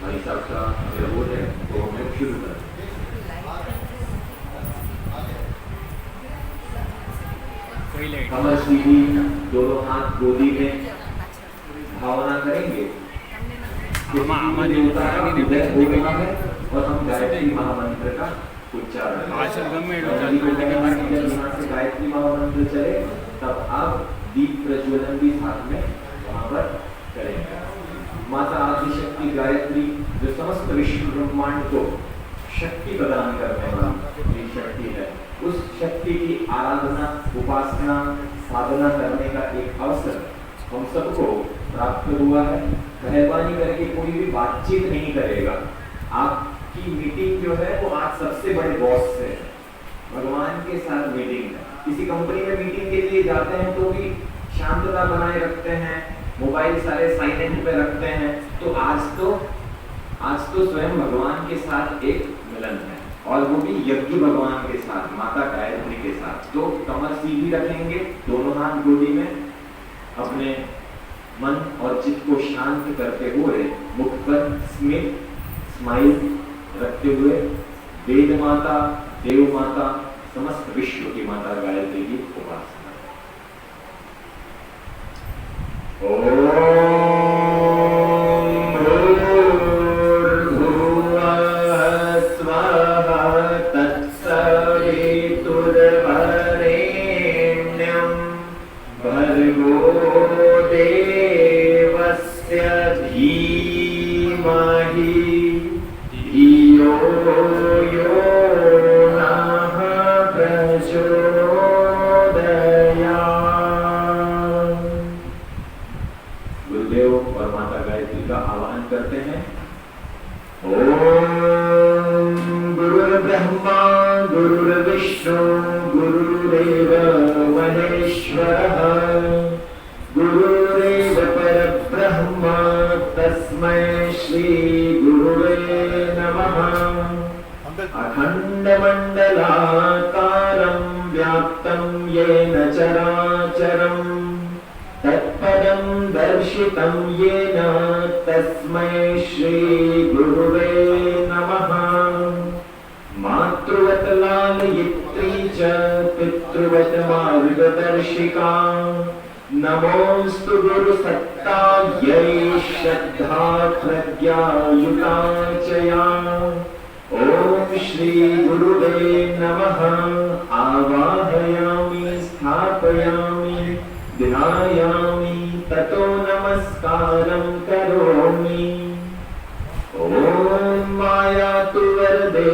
भाई साहब का अगर हो जाए तो हम लोग शुरू करें। कमर सीधी, दोनों हाथ गोदी में, भावना करेंगे कि देवता का उदय हो रहा है और हम गायत्री महामंत्र का उच्चारण। यहाँ से गायत्री महामंत्र चले तब आप दीप प्रज्वलन भी साथ में वहां पर करेंगे। माता आदिशक्ति गायत्री जो समस्त विश्व ब्रह्मांड को शक्ति प्रदान करने वाली शक्ति है, उस शक्ति की आराधना, उपासना, साधना करने का एक अवसर हम सबको प्राप्त हुआ है। मेहरबानी करके कोई भी बातचीत नहीं करेगा। आपकी मीटिंग जो है वो आज सबसे बड़े बॉस से है, भगवान के साथ मीटिंग है। किसी कंपनी में मीटिंग के लिए जाते हैं तो भी शांतता बनाए रखते हैं, मोबाइल सारे साइलेंट पे रखते हैं। तो आज तो स्वयं भगवान के साथ एक मिलन है, और वो भी यज्ञ भगवान के साथ, माता गायत्री के साथ। तो कमर सीधी रखेंगे, दोनों हाथ गोदी में, अपने मन और चित्त को शांत करते हुए मुख पर स्माइल रखते हुए वेद माता, देव माता, समस्त विश्व की माता गायत्री की उपासना। नमोस्तु गुरु सत्तायै श्रद्धा प्रज्ञायुता च या। ओम श्री गुरुवे नमः। आवाहयामि, स्थापयामि, ध्यायामि, ततो नमस्कारं करोमि। ओम मायातु वरदे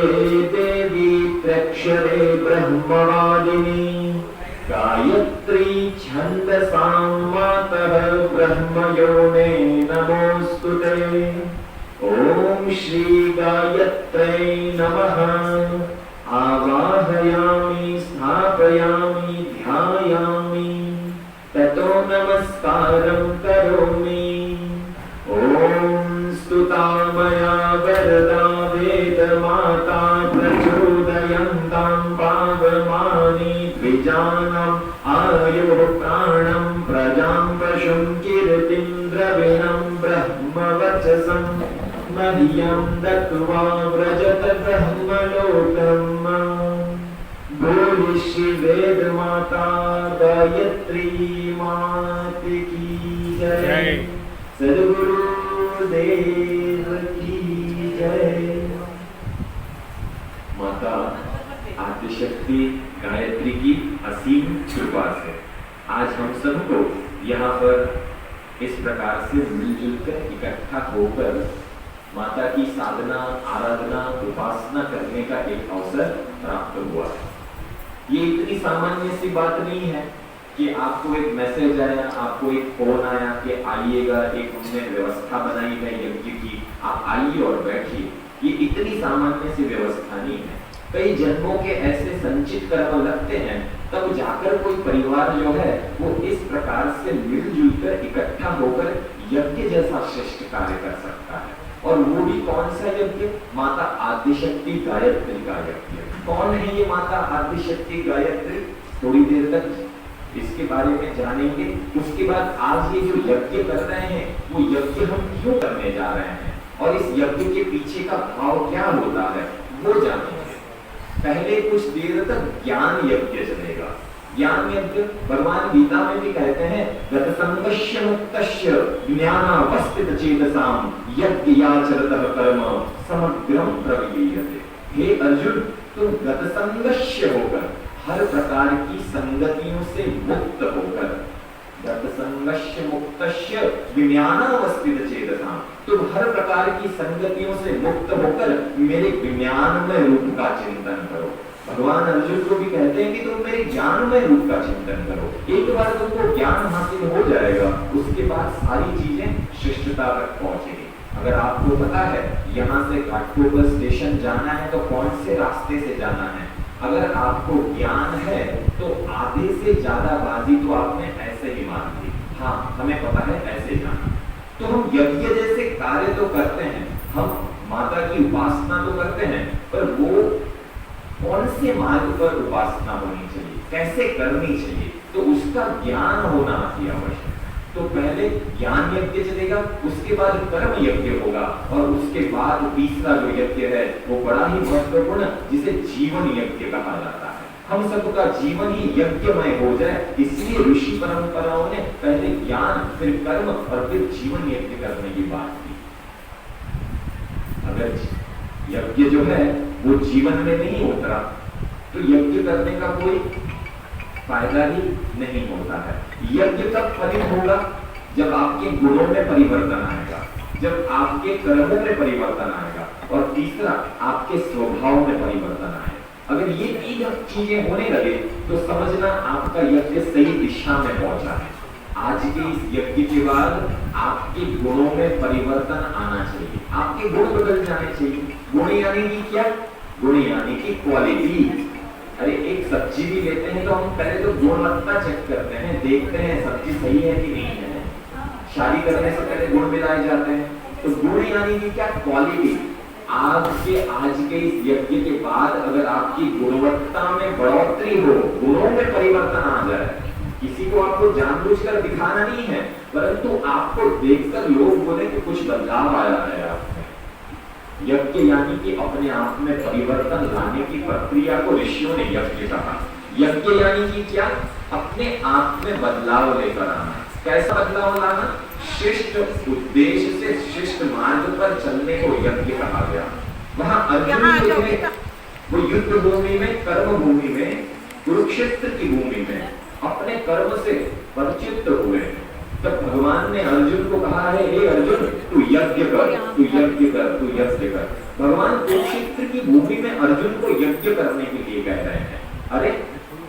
देवी प्रक्षरे ब्रह्मवादिनी गायत्री छन्दसां मातः ब्रह्मयोने नमोस्तुते। ओम श्री गायत्रै नमः। आवाहयामि, स्थापयामि, ध्यायामि, ततो नमस्कारं करोमि। ओम स्तुता मया वरदा वेदमाता प्रचोदयन्तां पावमानि द्विजानाम् आयुः प्राणं प्रजां पशुं कीर्तिं द्रविणं ब्रह्मवचसं मह्यं दत्त्वा व्रजत ब्रह्मलोकम्। बोल श्री वेद माता गायत्री मात की जय। सद्गुरु देव की जय। माता आदिशक्ति गायत्री की असीम कृपा से आज हम सबको यहाँ पर इस प्रकार से मिलजुल कर इकट्ठा होकर माता की साधना, आराधना, उपासना करने का एक अवसर प्राप्त हुआ है। ये इतनी सामान्य सी बात नहीं है कि आपको एक मैसेज आया, आपको एक फोन आया कि आइएगा, एक हमने व्यवस्था बनाई है यज्ञ की, आप आइए और बैठिए। ये इतनी सामान्य सी व्यवस्था नहीं है। कई जन्मों के ऐसे संचित कर्म लगते हैं, तब जाकर कोई परिवार जो है वो इस प्रकार से मिलजुल कर इकट्ठा होकर यज्ञ जैसा श्रेष्ठ कार्य कर सकता है। और वो भी कौन सा यज्ञ? माता आदिशक्ति गायत्री का यज्ञ। कौन है ये माता आदिशक्ति गायत्री? थोड़ी देर तक इसके बारे में जानेंगे। उसके बाद आज ये जो यज्ञ कर रहे हैं वो यज्ञ हम क्यों करने जा रहे हैं, और इस यज्ञ के पीछे का भाव क्या होता है वो जानेंगे। पहले कुछ देर तक ज्ञान यज्ञ चलेगा। ज्ञान यज्ञ भगवान गीता में भी कहते हैं गतसंगस्य मुक्तस्य ज्ञानावस्थित चेतसाम यज्ञयाचरतः कर्म समग्रम प्रविलीयते। हे अर्जुन, तुम गतसंगस्य होकर, हर प्रकार की संगतियों से मुक्त होकर, गतसंगस्य मुक्तस्य विज्ञानावस्थित चेतसाम, तुम हर प्रकार की संगतियों से मुक्त होकर मेरे विज्ञानमय रूप का चिंतन करो। भगवान अर्जुन को भी कहते हैं कि तुम मेरे ज्ञानमय रूप का चिंतन करो। एक बार तुमको ज्ञान हासिल हो जाएगा, उसके बाद सारी चीजें शिष्टता तक पहुंचेगी। अगर आपको पता है यहाँ से घाटकोपर स्टेशन जाना है तो कौन से रास्ते से जाना है, अगर आपको ज्ञान है तो आधे से ज्यादा बाजी तो आपने ऐसे ही मान ली, हाँ हमें पता है ऐसे जाना। तो हम यज्ञ जैसे कार्य तो करते हैं, हम माता की उपासना तो करते हैं, पर वो कौन से मार्ग पर उपासना होनी चाहिए, कैसे करनी चाहिए, तो उसका ज्ञान होना अति आवश्यक है। तो पहले ज्ञान यज्ञ चलेगा, उसके बाद कर्म यज्ञ होगा, और उसके बाद तीसरा जो यज्ञ है वो बड़ा ही महत्वपूर्ण, जिसे जीवन यज्ञ कहा जाता है। हम सबका जीवन ही यज्ञमय हो जाए, इसलिए ऋषि परंपराओं ने पहले ज्ञान, फिर कर्म और फिर जीवन यज्ञ करने की बात की। अगर यज्ञ जो है वो जीवन में नहीं उतरा तो यज्ञ करने का कोई फायदा ही नहीं होता है। यज्ञ कब फलित होगा, जब आपके गुणों में परिवर्तन आएगा, जब आपके कर्मों में परिवर्तन आएगा, और तीसरा आपके स्वभाव में परिवर्तन आएगा। अगर ये तीन चीजें होने लगे तो समझना आपका यज्ञ सही दिशा में पहुंचा है। आज के इस यज्ञ के बाद आपके गुणों में परिवर्तन आना चाहिए, आपके गुण बदल जाने चाहिए। गुण यानी कि क्या, गुण यानी कि क्वालिटी। अरे एक सब्जी भी लेते हैं तो हम पहले तो गुणवत्ता चेक करते हैं, देखते हैं सब्जी सही है कि नहीं है। शादी करने से पहले गुण मिलाए जाते हैं, तो गुण यानी कि क्या, क्वालिटी। आपके आज के इस यज्ञ के बाद अगर आपकी गुणवत्ता में बढ़ोतरी हो, गुणों में परिवर्तन आ जाए, किसी को आपको जानबूझकर दिखाना नहीं है, परंतु आपको देखकर लोग बोले कि कुछ बदलाव आया है आप में। यज्ञ यानी कि अपने आप में परिवर्तन लाने की प्रक्रिया को ऋषियों ने यज्ञ कहा। यज्ञ यानी कि क्या, अपने आप में बदलाव लेकर आना। कैसा बदलाव लाना, शिष्ट उद्देश्य से शिष्ट मार्ग पर चलने को यज्ञ कहा गया। वहां अर्जुन जो है वो युद्ध भूमि में, कर्म भूमि में, कुरुक्षेत्र की भूमि में अपने कर्म से परिचित हुए। तब भगवान ने अर्जुन को कहा है, हे अर्जुन तू यज्ञ कर, तू यज्ञ कर, तू यज्ञ कर। भगवान कुरुक्षेत्र की भूमि में अर्जुन को यज्ञ करने के लिए कह रहे हैं। अरे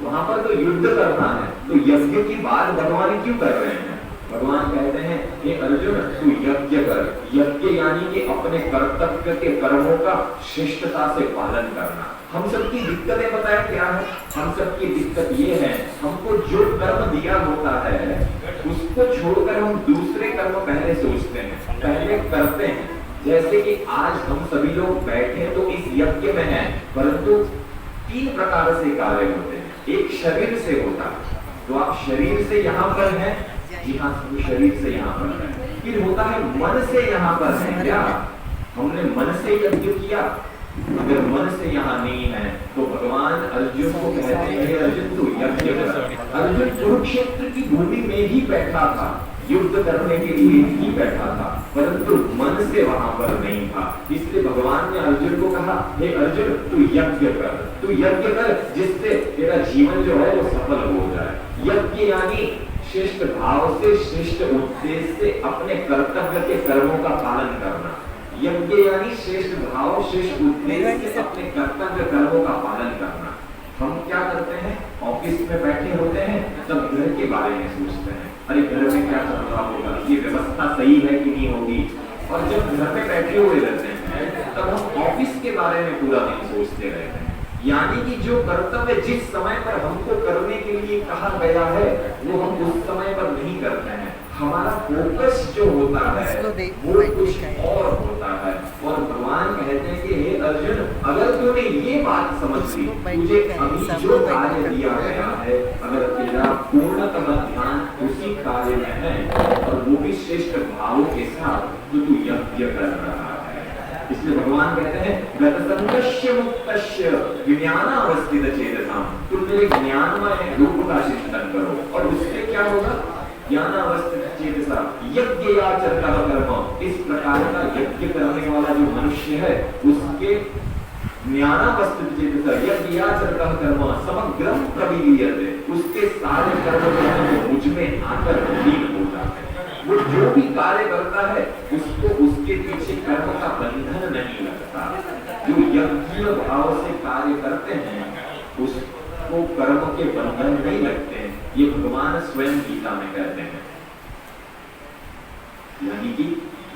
वहां पर तो युद्ध करना है, तो यज्ञ की बात भगवान क्यों कर रहे हैं? भगवान कहते हैं, हे अर्जुन तू यज्ञ कर। यज्ञ यानी कि अपने कर्तव्य के कर्मों का शिष्टता से पालन करना। हम सबकी दिक्कतें पता है क्या है? हम सबकी दिक्कत ये है, हमको जो कर्म दिया होता है उसको छोड़कर हम दूसरे कर्म पहले सोचते हैं, पहले करते हैं। जैसे कि आज हम सभी लोग बैठे तो इस यज्ञ में हैं, परंतु तीन प्रकार से कार्य होते हैं। एक शरीर से होता है, तो आप शरीर से यहाँ पर हैं, जी हाँ शरीर से यहाँ पर है। फिर होता है मन से यहाँ पर है, क्या हमने मन से यज्ञ किया? अगर मन से यहाँ नहीं है तो भगवान अर्जुन को कहते हैं, अर्जुन तू यज्ञ कर। अर्जुन कुरुक्षेत्र की भूमि में ही बैठा था, युद्ध करने के लिए ही बैठा था, परंतु मन से वहां पर नहीं था। इसलिए भगवान ने अर्जुन को कहा, हे अर्जुन तू यज्ञ कर, तू यज्ञ कर, जिससे तेरा जीवन जो है वो सफल हो जाए। यज्ञ यानी श्रेष्ठ भाव से, श्रेष्ठ उद्देश्य से अपने कर्तव्य के कर्मों का पालन करना। यज्ञ यानी श्रेष्ठ भाव, श्रेष्ठ उद्देश्य से अपने कर्तव्य कर्मों का पालन करना। हम क्या करते हैं, ऑफिस में बैठे होते हैं तब घर के बारे में सोचते हैं, अरे घर में क्या चल रहा होगा, ये व्यवस्था सही है कि नहीं होगी। और जब घर में बैठे हुए रहते हैं तब हम ऑफिस के बारे में पूरा दिन सोचते रहते हैं। यानी कि जो कर्तव्य जिस समय पर हमको करने के लिए कहा गया है वो हम उस समय पर नहीं करते हैं। हमारा फोकस जो होता है वो कुछ और होता है। और भगवान कहते हैं कि हे अर्जुन अगर तूने ये बात समझ ली, तुझे अभी जो कार्य दिया गया है, अगर तेरा पूर्णतः ध्यान उसी कार्य में है और वो भी श्रेष्ठ भावों के साथ, तो तू यज्ञ कर रहा है। इसलिए भगवान कहते हैं गतसंगस्य मुक्तस्य ज्ञानावस्थित चेतसाम, तुम मेरे ज्ञानमय रूप का चिंतन करो और उससे क्या होगा, ज्ञानावस्थित चेतसा यज्ञयाचरतः कर्म, इस प्रकार का यज्ञ करने वाला जो मनुष्य है उसके ज्ञानावस्थित चेतसा यज्ञयाचरतः कर्म समग्रम प्रविलीयते, उसके सारे कर्म जो है वो मुझ में आकर लीन हो जाते हैं। वो जो भी कार्य करता है उसको उसके पीछे कर्म का बंधन नहीं लगता। जो यज्ञ भाव से कार्य करते हैं उसको कर्म के बंधन नहीं लगते हैं, ये भगवान स्वयं गीता में कहते हैं। यानी कि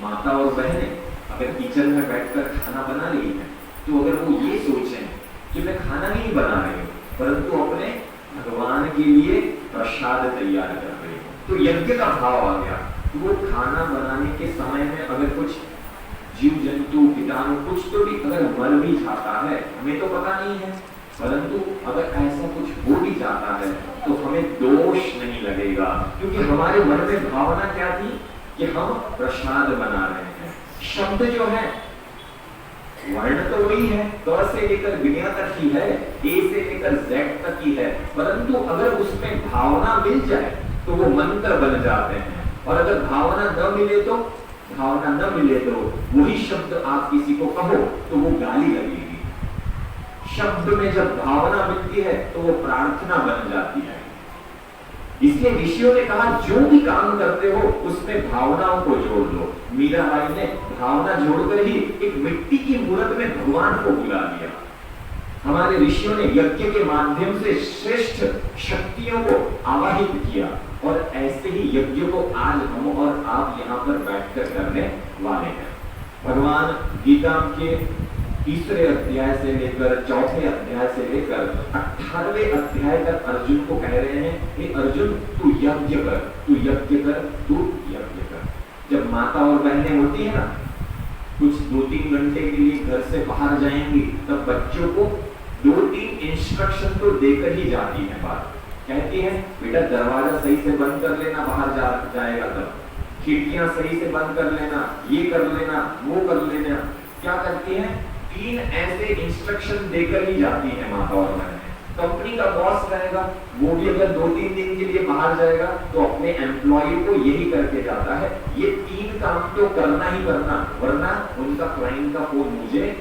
माता और बहनें अगर किचन में बैठकर खाना बना रही है तो अगर वो ये सोचें कि मैं खाना नहीं बना रही हूँ परंतु अपने भगवान के लिए प्रसाद तैयार कर रही हूँ, तो यज्ञ का भाव आ गया। तो वो खाना बनाने के समय में अगर कुछ जीव जंतु कीटाणु कुछ तो भी अगर मर भी जाता है, हमें तो पता नहीं है, परंतु अगर ऐसा कुछ हो भी जाता है तो हमें दोष नहीं लगेगा, क्योंकि हमारे मन में भावना क्या थी कि हम प्रसाद बना रहे हैं। शब्द जो है वर्ण तो वही है, क से लेकर विनय तक ही है, ए से लेकर जेड तक ही है, परंतु अगर उसमें भावना मिल जाए तो वो मंत्र बन जाते हैं, और अगर भावना न मिले तो वही शब्द आप किसी को कहो तो वो गाली लगेगी। शब्द में जब भावना मिलती है तो वो प्रार्थना बन जाती है। इसलिए ऋषियों ने कहा जो भी काम करते हो उसमें भावनाओं को जोड़ लो। मीराबाई ने भावना जोड़कर ही एक मिट्टी की मूर्त में भगवान को बुला लिया। हमारे ऋषियों ने यज्ञ के माध्यम से श्रेष्ठ शक्तियों को आवाहित किया, और ऐसे ही यज्ञ को आज हम और आप यहाँ पर बैठकर करने वाले हैं। भगवान गीता के तीसरे अध्याय से लेकर चौथे अध्याय से लेकर 18वें अध्याय तक अर्जुन को कह रहे हैं, हे अर्जुन तू यज्ञ कर, तू यज्ञ कर, तू यज्ञ कर। जब माता और बहनें होती है ना, कुछ 2-3 घंटे के लिए घर से बाहर जाएंगी, तब बच्चों को 2-3 इंस्ट्रक्शन तो देकर ही जाती है। बात कहती है बेटा दरवाजा सही से बंद कर लेना, बाहर जाएगा तब, खिड़कियां सही से बंद कर लेना, ये कर लेना, वो कर लेना। क्या करती है, 3 ऐसे इंस्ट्रक्शन देकर ही जाती है माता और बहनें। कंपनी का बॉस रहेगा, वो भी अगर 2-3 दिन के लिए बाहर जाएगा तो अपने एम्प्लॉय को यही करके जाता है, ये 3 काम तो करना ही करना, वरना उनका क्लाइंट का फोन मुझे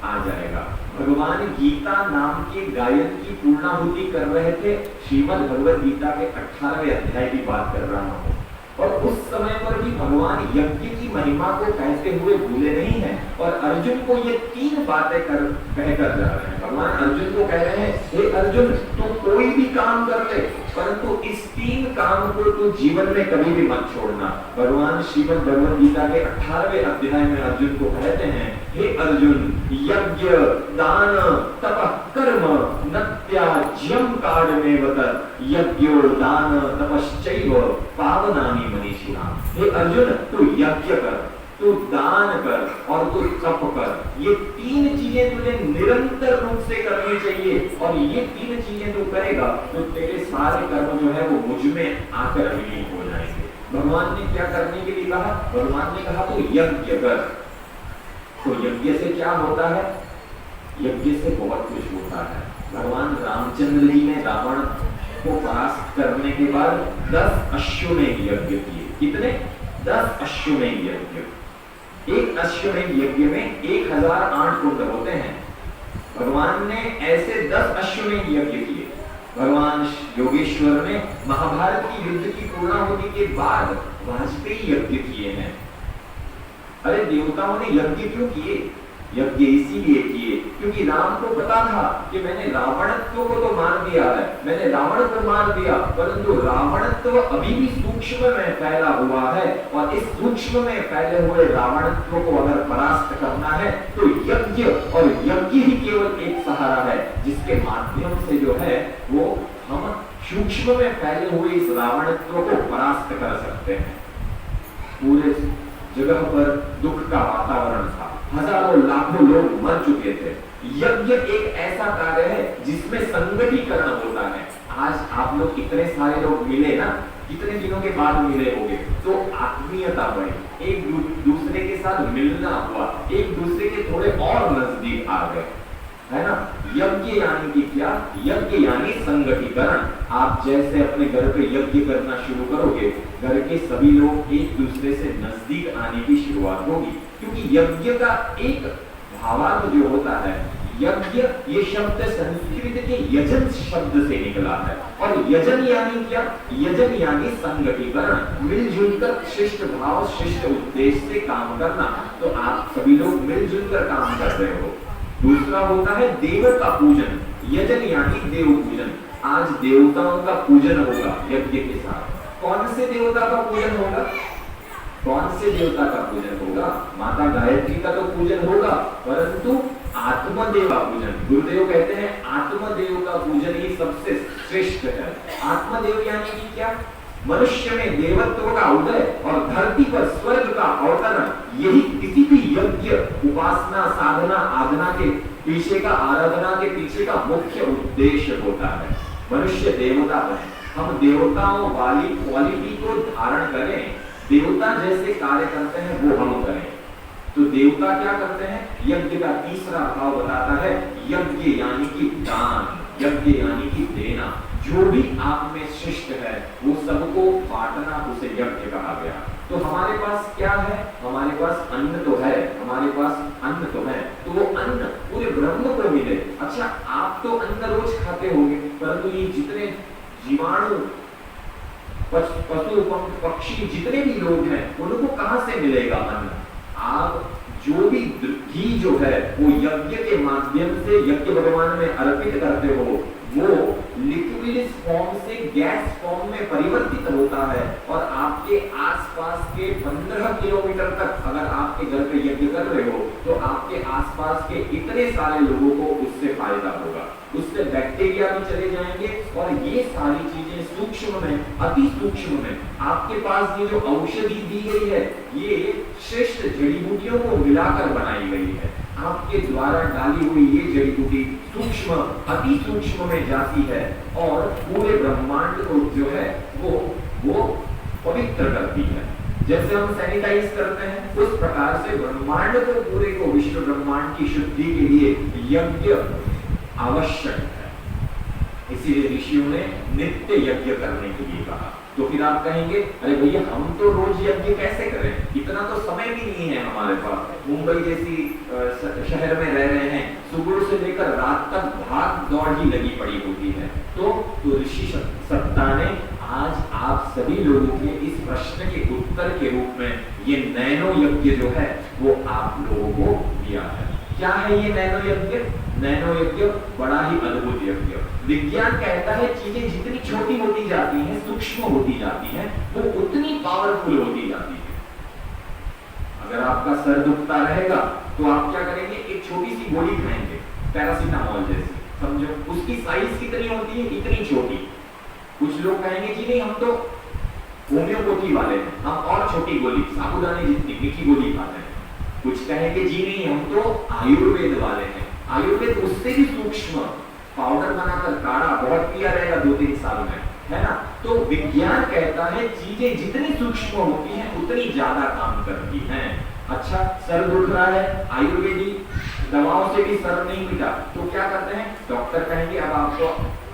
आ जाएगा। भगवान गीता नाम के गायन की पूर्णाहुति कर रहे थे, श्रीमद् भगवद गीता के 18वें अध्याय की बात कर रहा हूँ, और उस समय पर भी भगवान यज्ञ की महिमा को कहते हुए भूले नहीं हैं, और अर्जुन को ये 3 बातें कहकर जा रहे हैं। भगवान अर्जुन को कह रहे हैं, हे अर्जुन तू कोई भी काम कर ले, परंतु इस 3 काम को तू जीवन में कभी भी मत छोड़ना। भगवान श्रीमद् भगवद गीता के 18वें अध्याय में अर्जुन को कहते हैं, हे अर्जुन यज्ञ दान तपः कर्म न त्याज्यम कार्यमेव तत् यज्ञो दान तपश्चैव पावनानि मनीषिणाम्। हे अर्जुन तू यज्ञ कर, तू दान कर और तू तप कर। ये 3 चीजें तुझे निरंतर रूप से करनी चाहिए, और ये 3 चीजें तू करेगा तो तेरे सारे कर्म जो है वो मुझ में आकर विलीन हो जाएंगे। भगवान ने क्या करने के लिए कहा, भगवान ने कहा तू यज्ञ कर। तो यज्ञ से क्या होता है, यज्ञ से बहुत कुछ होता है। भगवान रामचंद्र जी ने रावण को परास्त करने के बाद 10 अश्वमेध यज्ञ किए। कितने? 10 अश्वमेध यज्ञ। एक अश्वमेध यज्ञ में 1008 कुंड होते हैं। भगवान ने ऐसे 10 अश्वमेध यज्ञ किए। भगवान योगेश्वर ने महाभारत की युद्ध की पूर्णाहुति के बाद वाजपेयी यज्ञ किए हैं। अरे देवताओं ने यज्ञ क्यों किए? यज्ञ इसीलिए किए क्योंकि राम को पता था कि मैंने रावणत्व को तो मार दिया है, मैंने रावण को मार दिया, परंतु रावणत्व अभी भी सूक्ष्म में फैला हुआ है, और इस सूक्ष्म में फैले हुए रावणत्व को अगर परास्त करना है तो यज्ञ, और यज्ञ ही केवल एक सहारा है जिसके माध्यम से जो है वो हम सूक्ष्म में फैले हुए इस रावणत्व को परास्त कर सकते हैं। पूरे जगह पर दुख का वातावरण था, हजारों लाखों लोग मर चुके थे। यज्ञ एक ऐसा कार्य है जिसमें संगठीकरण होता है। आज आप लोग इतने सारे लोग मिले ना, कितने दिनों के बाद मिले होंगे, तो आत्मीयता बढ़ी, एक दूसरे के साथ मिलना हुआ, एक दूसरे के थोड़े और नजदीक आ गए, है ना। यज्ञ यानी कि क्या? यज्ञ यानी संगठीकरण। आप जैसे अपने घर पे यज्ञ करना शुरू करोगे, घर के सभी लोग एक दूसरे से नजदीक आने की शुरुआत होगी, क्योंकि यज्ञ का एक भावार्थ जो होता है, यज्ञ, ये शब्द संस्कृत के यजन शब्द से निकला है। और यजन यानी क्या? यजन यानी संगठीकरण, मिलजुल कर शिष्ट भाव शिष्ट उद्देश्य से काम करना। तो आप सभी लोग मिलजुल कर काम कर रहे हो। दूसरा होता है देवों का पूजन, यजन यानी देव पूजन। आज देवताओं का पूजन होगा यज्ञ के साथ। कौन से देवता का पूजन होगा? कौन से देवता का पूजन होगा? माता गायत्री का तो पूजन होगा, परंतु आत्मदेव का पूजन, गुरुदेव कहते हैं आत्मदेव का पूजन ही सबसे श्रेष्ठ है। आत्मदेव यानी कि क्या? मनुष्य में देवत्व का उदय और धरती पर स्वर्ग का अवतरण, यही किसी भी यज्ञ, उपासना, साधना, आराधना के पीछे का, आराधना के पीछे का मुख्य उद्देश्य होता है। मनुष्य देवता बने, हम देवताओं वाली क्वालिटी को धारण करें, देवता जैसे कार्य करते हैं वो हम करें। तो देवता क्या करते हैं? यज्ञ का तीसरा भाव बताता है, यज्ञ यानी कि दान, यज्ञ यानी कि देना। जो भी आप में शिष्ट है वो सबको बांटना, उसे यज्ञ कहा गया। तो हमारे पास क्या है? हमारे पास अन्न तो है, हमारे पास अन्न तो है, तो वो अन्न पूरे ब्रह्म को मिले। अच्छा, आप तो अन्न रोज खाते होंगे, परंतु ये जितने जीवाणु, पशु पक्षी, जितने भी लोग हैं, उनको कहां से मिलेगा अन्न? आप जो भी घी जो है वो यज्ञ के माध्यम से यज्ञ भगवान में अर्पित करते हो, वो लिक्विड फॉर्म से गैस फॉर्म में परिवर्तित होता है। और आपके आसपास के 15 किलोमीटर तक अगर आपके घर पे यज्ञ कर रहे हो, तो आपके आसपास के इतने सारे लोगों को उससे फायदा होगा, उससे बैक्टीरिया भी चले जाएंगे। और ये सारी चीजें सूक्ष्म में, अति सूक्ष्म में, आपके पास ये जो औषधि दी गई है, ये श्रेष्ठ जड़ी बूटियों को मिलाकर बनाई गई है। आपके द्वारा डाली हुई ये जड़ी बूटी सूक्ष्म, अति सूक्ष्म में जाती है और पूरे ब्रह्मांड को जो है वो पवित्र करती है। जैसे हम सैनिटाइज करते हैं, उस प्रकार से ब्रह्मांड को, पूरे को, विश्व ब्रह्मांड की शुद्धि के लिए यज्ञ आवश्यक है। इसीलिए ऋषियों ने नित्य यज्ञ करने के लिए कहा। तो फिर आप कहेंगे, अरे भैया हम तो रोज यज्ञ कैसे करें, इतना तो समय भी नहीं है हमारे पास। मुंबई जैसी शहर में रह रहे हैं, सुबह से लेकर रात तक भाग दौड़ ही लगी पड़ी होती है। तो ऋषि सत्ता ने आज आप सभी लोगों के इस प्रश्न के उत्तर के रूप में ये नैनो यज्ञ जो है वो आप लोगों को दिया है। क्या है ये नैनो यज्ञ? नैनो यज्ञ बड़ा ही अद्भुत यज्ञ। विज्ञान कहता है चीजें जितनी छोटी होती जाती हैं, सूक्ष्म होती जाती हैं, वो उतनी पावरफुल होती जाती है। अगर आपका सर दुखता रहेगा तो आप क्या करेंगे? एक छोटी सी गोली खाएंगे, पैरासीटामोल जैसी, समझो उसकी साइज कितनी होती है? इतनी छोटी। कुछ लोग कहेंगे जी नहीं, हम तो होम्योपैथी वाले हैं, हम और छोटी गोली, साबुदाने जितनी मीठी गोली खाते हैं। कुछ कहेंगे जी नहीं, हम तो आयुर्वेद वाले हैं, आयुर्वेद उससे भी सूक्ष्म, पाउडर बनाकर काढ़ा बहुत पिया रहेगा 2-3 साल में, है ना। तो विज्ञान कहता है चीजें जितनी सूक्ष्म होती हैं उतनी ज्यादा काम करती हैं। अच्छा, सर दुख रहा है, आयुर्वेदिक दवाओं से भी सर नहीं मिटा, तो क्या करते हैं? डॉक्टर कहेंगे अब आपको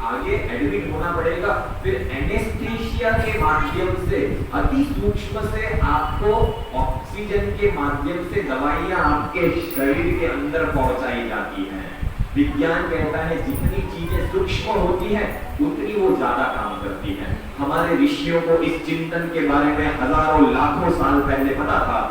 आगे एडमिट होना पड़ेगा, फिर एनेस्थीसिया के माध्यम से, अति सूक्ष्म से आपको ऑक्सीजन के माध्यम से दवाइयां आपके शरीर के अंदर पहुंचाई जाती हैं। विज्ञान कहता है जितनी चीजें सूक्ष्म होती हैं उतनी वो ज्यादा काम करती हैं। हमारे ऋषियों को इस चिंतन के बारे में हजारों लाखों साल पहले पता था।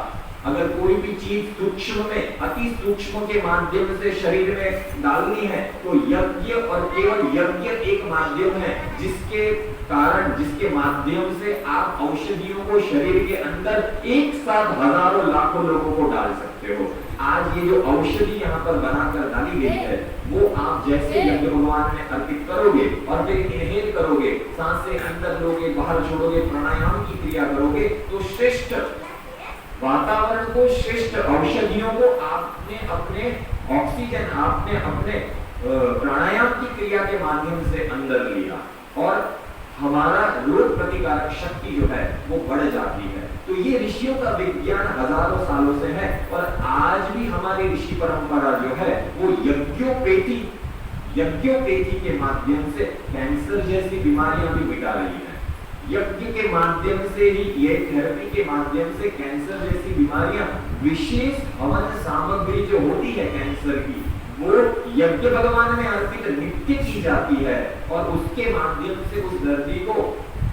अगर कोई भी चीज सूक्ष्म में, अति सूक्ष्म के माध्यम से शरीर में डालनी है, तो यज्ञ और केवल यज्ञ एक माध्यम है जिसके कारण, जिसके माध्यम से आप औषधियों को शरीर के अंदर एक साथ हजारों लाखों लोगों को डाल सकते हो। आज ये जो औषधि यहाँ पर बनाकर डाली गई है, वो आप जैसे यज्ञ भगवान में अर्पित करोगे और फिर इनहेल करोगे, सांसें अंदर लोगे, बाहर छोड़ोगे, प्राणायाम की क्रिया करोगे, तो श्रेष्ठ वातावरण को, श्रेष्ठ औषधियों को आपने अपने ऑक्सीजन, आपने अपने प्राणायाम की क्रिया के माध्यम से अंदर लिया और हमारा रोग प्रतिकारक शक्ति जो है वो बढ़ जाती है। तो तो ये ऋषियों का विज्ञान हजारों सालों से है और आज भी हमारी ऋषि परंपरा जो है वो यज्ञोपैथी के माध्यम से कैंसर जैसी बीमारियां भी मिटा रही है। यज्ञ के माध्यम से ही, ये थेरेपी के माध्यम से कैंसर जैसी बीमारियां, विशेष हवन सामग्री जो होती है कैंसर की, वो यज्ञ भगवान में अर्पित नित्य की जाती है और उसके माध्यम से उस दर्दी को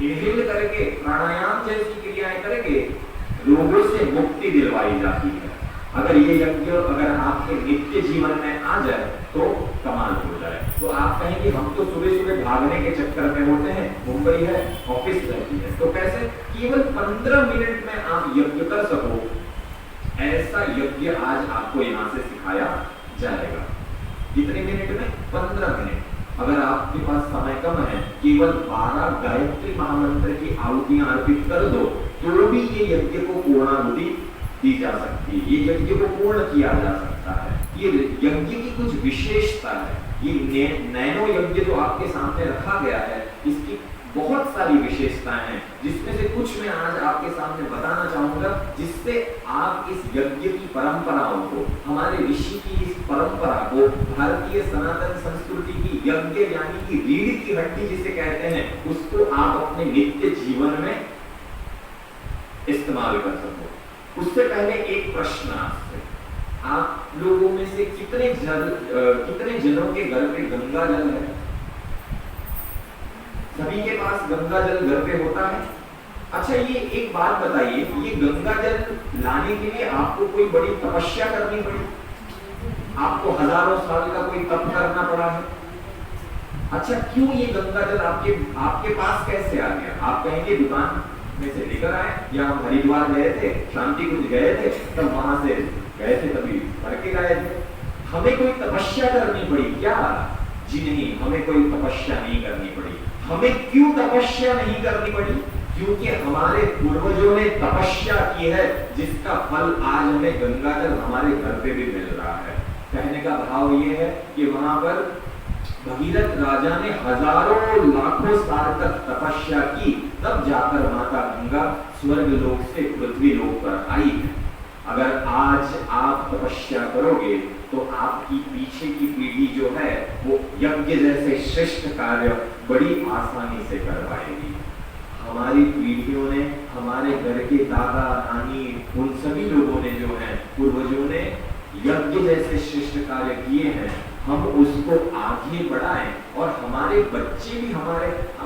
इनहेल करके प्राणायाम जैसी क्रियाएं करके रोगों से मुक्ति दिलवाई जाती है। अगर ये यज्ञ अगर आपके नित्य जीवन में आ जाए तो कमाल हो जाए। तो आप कहेंगे हम तो सुबह सुबह भागने के चक्कर में होते हैं, मुंबई है, ऑफिस रहती है, तो कैसे केवल 15 मिनट में आप यज्ञ कर सको, ऐसा यज्ञ आज आपको यहाँ से सिखाया जाएगा। कितने मिनट में? 15 मिनट। अगर आपके पास समय कम है, केवल 12 गायत्री महामंत्र की आहुतियां अर्पित कर दो तो भी ये यज्ञ को पूर्णाहुति दी जा सकती है, ये यज्ञ को पूर्ण किया जा सकता है। ये यज्ञ की कुछ विशेषता है। ये नैनो यज्ञ जो आपके सामने रखा गया है, इसकी बहुत सारी विशेषताएं हैं, जिसमें से कुछ मैं आज आपके सामने बताना चाहूंगा, जिससे आप इस यज्ञ की परंपराओं को, हमारे ऋषि की इस परंपरा को, भारतीय सनातन संस्कृति की यज्ञ यानी कि रीढ़ की हड्डी जिसे कहते हैं, उसको आप अपने नित्य जीवन में इस्तेमाल कर सको। उससे पहले एक प्रश्न आपसे, आप लोगों में से कितने जनों के घर पे गंगा जल है? सभी के पास गंगा जल घर पे होता है? अच्छा, ये एक बात बताइए, ये गंगा जल लाने के लिए आपको कोई बड़ी तपस्या करनी पड़ी? आपको हजारों साल का कोई तप करना पड़ा है? अच्छा, क्यों ये गंगा जल आपके पास कैसे आ गया? आप कहेंगे दुकान में से लेकर आए, या हम हरिद्वार गए थे, शांति कुंज गए थे, तब वहां से गए थे, तभी भर के लाए थे। हमें कोई तपस्या करनी पड़ी क्या? जी नहीं, हमें कोई तपस्या नहीं करनी पड़ी। हमें क्यों तपस्या नहीं करनी पड़ी? क्योंकि हमारे पूर्वजों ने तपस्या की है, जिसका फल आज हमें गंगा जल हमारे घर पे भी मिल रहा है। कहने का भाव ये है कि वहां पर भगीरथ राजा ने हजारों लाखों साल तक तपस्या की, तब जाकर माता गंगा स्वर्ग लोक से पृथ्वी लोक पर आई है। अगर आज आप तपस्या करोगे तो आपकी पीछे की पीढ़ी जो है वो यज्ञ जैसे श्रेष्ठ कार्य बड़ी आसानी से कर पाएगी। हमारी पीढ़ियों ने, हमारे घर के दादा नानी, उन सभी लोगों ने जो है, पूर्वजों ने यज्ञ जैसे श्रेष्ठ कार्य किए हैं, हम उसको आगे बढ़ाएं और हमारे बच्चे भी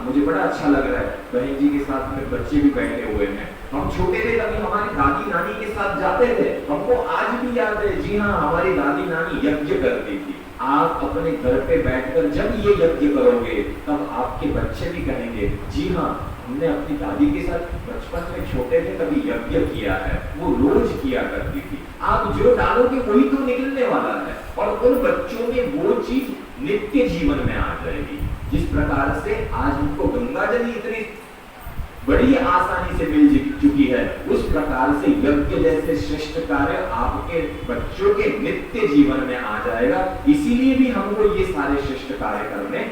मुझे बड़ा अच्छा लग रहा है, बहन जी के साथ में बच्चे भी बैठे हुए हैं। हम छोटे थे तभी हमारी दादी नानी के साथ जाते थे, हमको आज भी याद है। जी हाँ, हमारी दादी नानी यज्ञ करती थी। आप अपने घर पे बैठकर जब ये यज्ञ करोगे तब आपके बच्चे भी कहेंगे, जी हाँ, हमने अपनी दादी के साथ बचपन में छोटे थे तभी यज्ञ किया है, वो रोज किया करती थी। आप जो डालोगे वही तो निकलने वाला है और उन बच्चों में वो चीज नित्य जीवन में आ जाएगी। जिस प्रकार से आज हमको गंगा जल इतनी बड़ी आसानी से मिल चुकी है, उस प्रकार से यज्ञ जैसे श्रेष्ठ कार्य आपके बच्चों के नित्य जीवन में आ जाएगा। इसीलिए भी हमको ये सारे श्रेष्ठ कार्य करने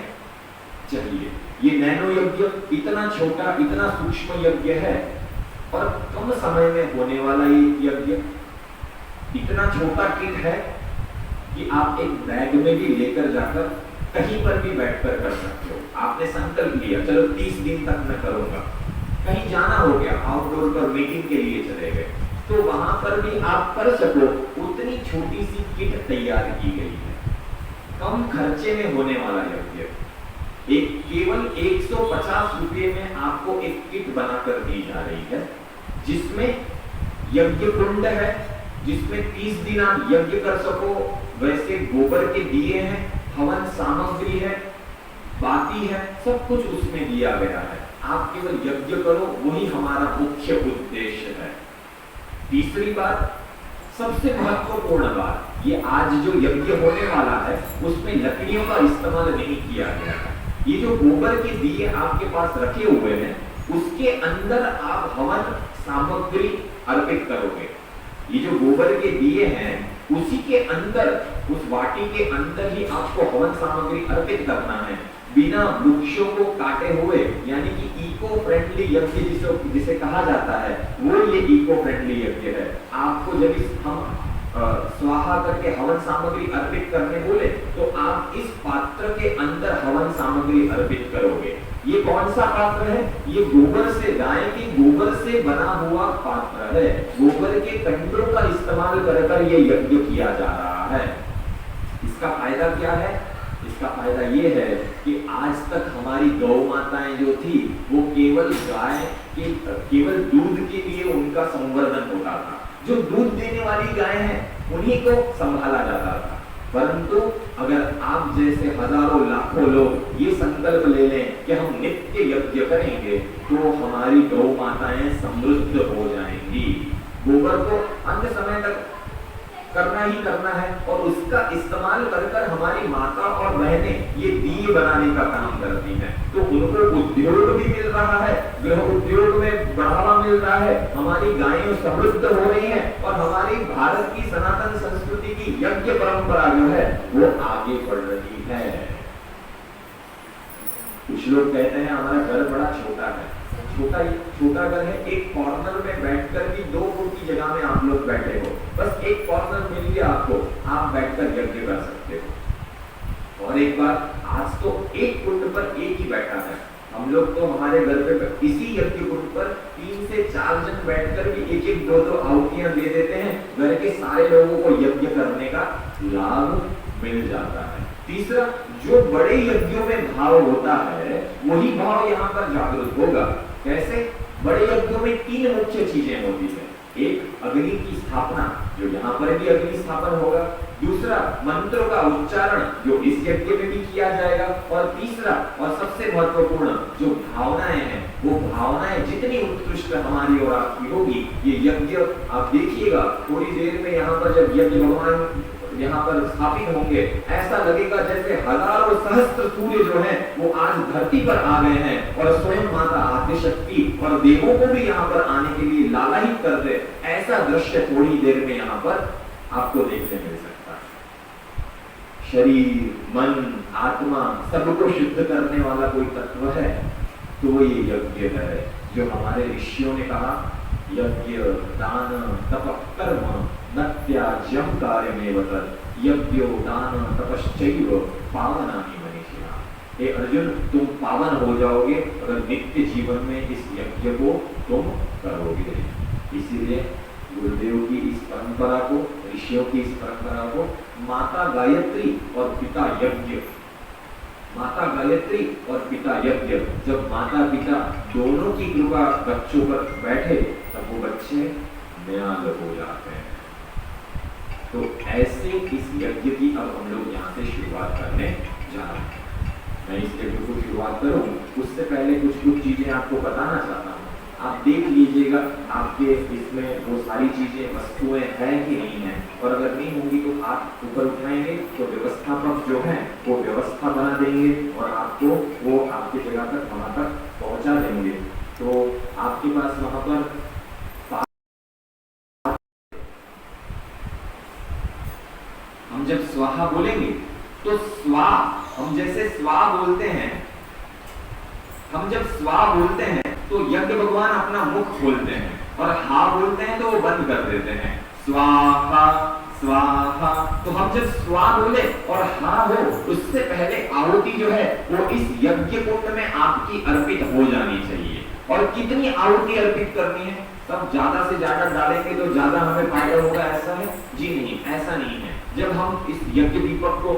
चाहिए। ये नैनो यज्ञ इतना छोटा, इतना सूक्ष्म यज्ञ है और कम समय में होने वाला ये यज्ञ इतना छोटा किट है कि आप एक बैग में भी लेकर जाकर कहीं पर भी बैठकर कर सकते हो। आपने संकल्प लिया, चलो 30 दिन तक मैं करूंगा, कहीं जाना हो गया, आउटडोर पर मीटिंग के लिए चले गए, तो वहां पर भी आप कर सको, उतनी छोटी सी किट तैयार की गई है। कम खर्चे में होने वाला यज्ञ, एक केवल 150 रुपये में आपको एक किट बनाकर दी जा रही है, जिसमें यज्ञ कुंड है, जिसमें 30 दिन आप यज्ञ कर सको, वैसे गोबर के दिए हैं, हवन सामग्री है, बाती है, सब कुछ उसमें दिया गया है। आप केवल यज्ञ करो, वही हमारा मुख्य उद्देश्य है। तीसरी बात, सबसे महत्वपूर्ण बात, ये आज जो यज्ञ होने वाला है उसमें लकड़ियों का इस्तेमाल नहीं किया गया है। ये जो गोबर के दिए आपके पास रखे हुए हैं, उसके अंदर आप हवन सामग्री अर्पित करोगे। ये जो गोबर के दिए हैं, उसी के अंदर, उस वाटी के अंदर ही आपको हवन सामग्री अर्पित करना है, बिना वृक्षों को काटे हुए, यानी कि इको फ्रेंडली यज्ञ जिसे कहा जाता है, वो ये इको फ्रेंडली यज्ञ है। आपको जब हम स्वाहा करके हवन सामग्री अर्पित करने बोले तो आप इस पात्र के अंदर हवन सामग्री अर्पित करोगे। ये कौन सा पात्र है? ये गोबर से, गाय के गोबर से बना हुआ पात्र है। गोबर के कंडों का इस्तेमाल कर ये यज्ञ किया जा रहा है। इसका फायदा क्या है? इसका फायदा ये है कि आज तक हमारी गौ माताएं जो थी वो केवल गाय के केवल दूध के लिए उनका संवर्धन होता था। जो दूध देने वाली गाय हैं उन्हीं को संभाला जाता था। परंतु अगर आप जैसे हजारों लाखों लोग ये संकल्प ले लें कि हम नित्य यज्ञ करेंगे तो हमारी गौ माताएं समृद्ध हो जाएंगी। गोबर को अंत समय तक करना ही करना है और उसका इस्तेमाल कर हमारी माता और बहनें ये दिए बनाने का काम करती हैं, तो उनको उद्योग भी मिल रहा है, गृह उद्योग में बढ़ावा मिल रहा है, हमारी गायें समृद्ध हो रही हैं और हमारी भारत की सनातन संस्कृति की यज्ञ परंपरा जो है वो आगे बढ़ रही है। कुछ लोग कहते हैं हमारा घर बड़ा छोटा है। छोटा घर है, एक कॉर्नर में बैठकर भी 2 फुट की जगह में आप लोग बैठे हो, बस एक कॉर्नर मिल गया आपको, आप बैठकर यज्ञ कर सकते हो। और एक बार आज तो एक कुंड पर एक ही बैठा है। हम लोग तो हमारे घर पे इसी यज्ञ कुंड पर 3 से 4 जन बैठकर भी 1-1, 2-2 आहुतियां दे देते हैं। घर के सारे लोगों को यज्ञ करने का लाभ मिल जाता है। तीसरा, जो बड़े यज्ञों में भाव होता है वही भाव यहाँ पर जागृत होगा। कैसे? बड़े यज्ञों में 3 मुख्य चीजें होती है। एक, अग्नि की स्थापना, जो यहाँ पर भी अग्नि स्थापन होगा। दूसरा, मंत्रों का उच्चारण, जो इस यज्ञ में भी किया जाएगा। और तीसरा और सबसे महत्वपूर्ण जो भावनाएं हैं, वो भावनाएं जितनी उत्कृष्ट हमारी और आपकी होगी, ये यज्ञ आप देखिएगा थोड़ी देर में यहाँ पर जब यज्ञ भगवान यहाँ पर स्थापित होंगे, ऐसा लगेगा जैसे हजारों सहस्त्र सूर्य जो हैं वो आज धरती पर आ गए हैं और स्वयं माता आदिशक्ति और देवों को भी यहाँ पर आने के लिए लालायित कर दे। ऐसा दृश्य थोड़ी देर में यहाँ पर आपको देखने मिल सकता है। शरीर, मन, आत्मा सबको शुद्ध करने वाला कोई तत्व है तो ये यज्ञ है, जो हमारे ऋषियों ने कहा यज्ञ दान तप कर्म न त्याज्यम कार्यमेव तत् यज्ञो दान तपश्चैव पावनानि मनीषिणा। हे अर्जुन, तुम पावन हो जाओगे अगर नित्य जीवन में इस यज्ञ को तुम करोगे। इसीलिए गुरुदेव की इस परंपरा को, ऋषियों की इस परंपरा को माता गायत्री और पिता यज्ञ, माता गायत्री और पिता यज्ञ, जब माता पिता दोनों की कृपा बच्चों पर बैठे तब वो बच्चे न्याल हो जाते हैं। तो ऐसे इस यज्ञ की अब हम लोग यहाँ से शुरुआत करने जा रहे हैं। मैं इस यज्ञ को शुरुआत करूँ उससे पहले कुछ चीजें आपको बताना चाहता हूँ। आप देख लीजिएगा आपके इसमें वो सारी चीजें वस्तुएं हैं कि नहीं है, और अगर नहीं होंगी तो आप ऊपर उठाएंगे तो व्यवस्थापक जो है वो व्यवस्था बना देंगे और आपको वो आपकी जगह तक वहां तक पहुंचा देंगे। तो आपके पास वहां पर हम जब स्वाहा बोलेंगे तो स्वा, हम जैसे स्वा बोलते हैं, हम जब स्वा बोलते हैं तो यज्ञ भगवान अपना मुख खोलते हैं और हा बोलते हैं तो वो बंद कर देते हैं। स्वाहा स्वाहा। तो हम जब स्वा बोले और हा हो, उससे पहले आहुति जो है वो इस यज्ञ कुंड में आपकी अर्पित हो जानी चाहिए। और कितनी आहुति अर्पित करनी है? सब ज्यादा से ज्यादा डालेंगे तो ज्यादा हमें फायदा होगा, ऐसा है? जी नहीं, ऐसा नहीं है। जब हम इस यज्ञ दीपक को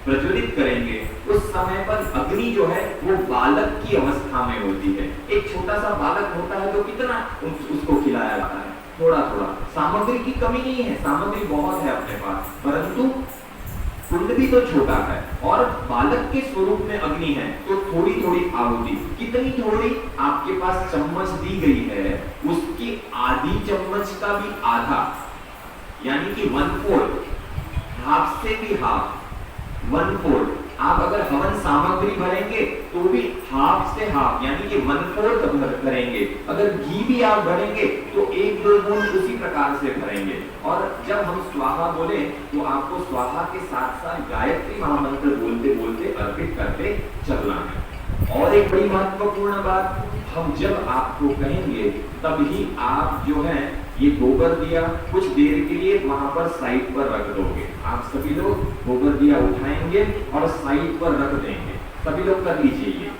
प्रज्वलित करेंगे उस समय पर अग्नि जो है वो बालक की अवस्था में होती है। एक छोटा सा बालक होता है तो कितना उसको खिलाया जाता है? थोड़ा थोड़ा। सामग्री की कमी नहीं है, सामग्री बहुत है अपने पास, परंतु कुंड भी तो छोटा है और बालक के स्वरूप में अग्नि है, तो थोड़ी थोड़ी आहुति। कितनी थोड़ी? आपके पास चम्मच दी गई है, उसकी आधी चम्मच का भी आधा, यानी कि 1/4, हाफ से भी हाफ, 1/4। आप अगर हवन सामग्री भरेंगे तो भी हाफ से हाफ, यानी कि 1/4 करेंगे। अगर घी भी आप भरेंगे तो 1-2 बूंद उसी प्रकार से भरेंगे। और जब हम स्वाहा बोले तो आपको स्वाहा के साथ साथ गायत्री महामंत्र बोलते बोलते अर्पित करते चलना है। और एक बड़ी महत्वपूर्ण बात, हम जब आपको कहेंगे तभी आप जो है ये गोबर दिया कुछ देर के लिए वहां पर साइड पर रख दोगे। आप सभी लोग गोबर दिया उठाएंगे और साइड पर रख देंगे। सभी लोग कर लीजिए ये।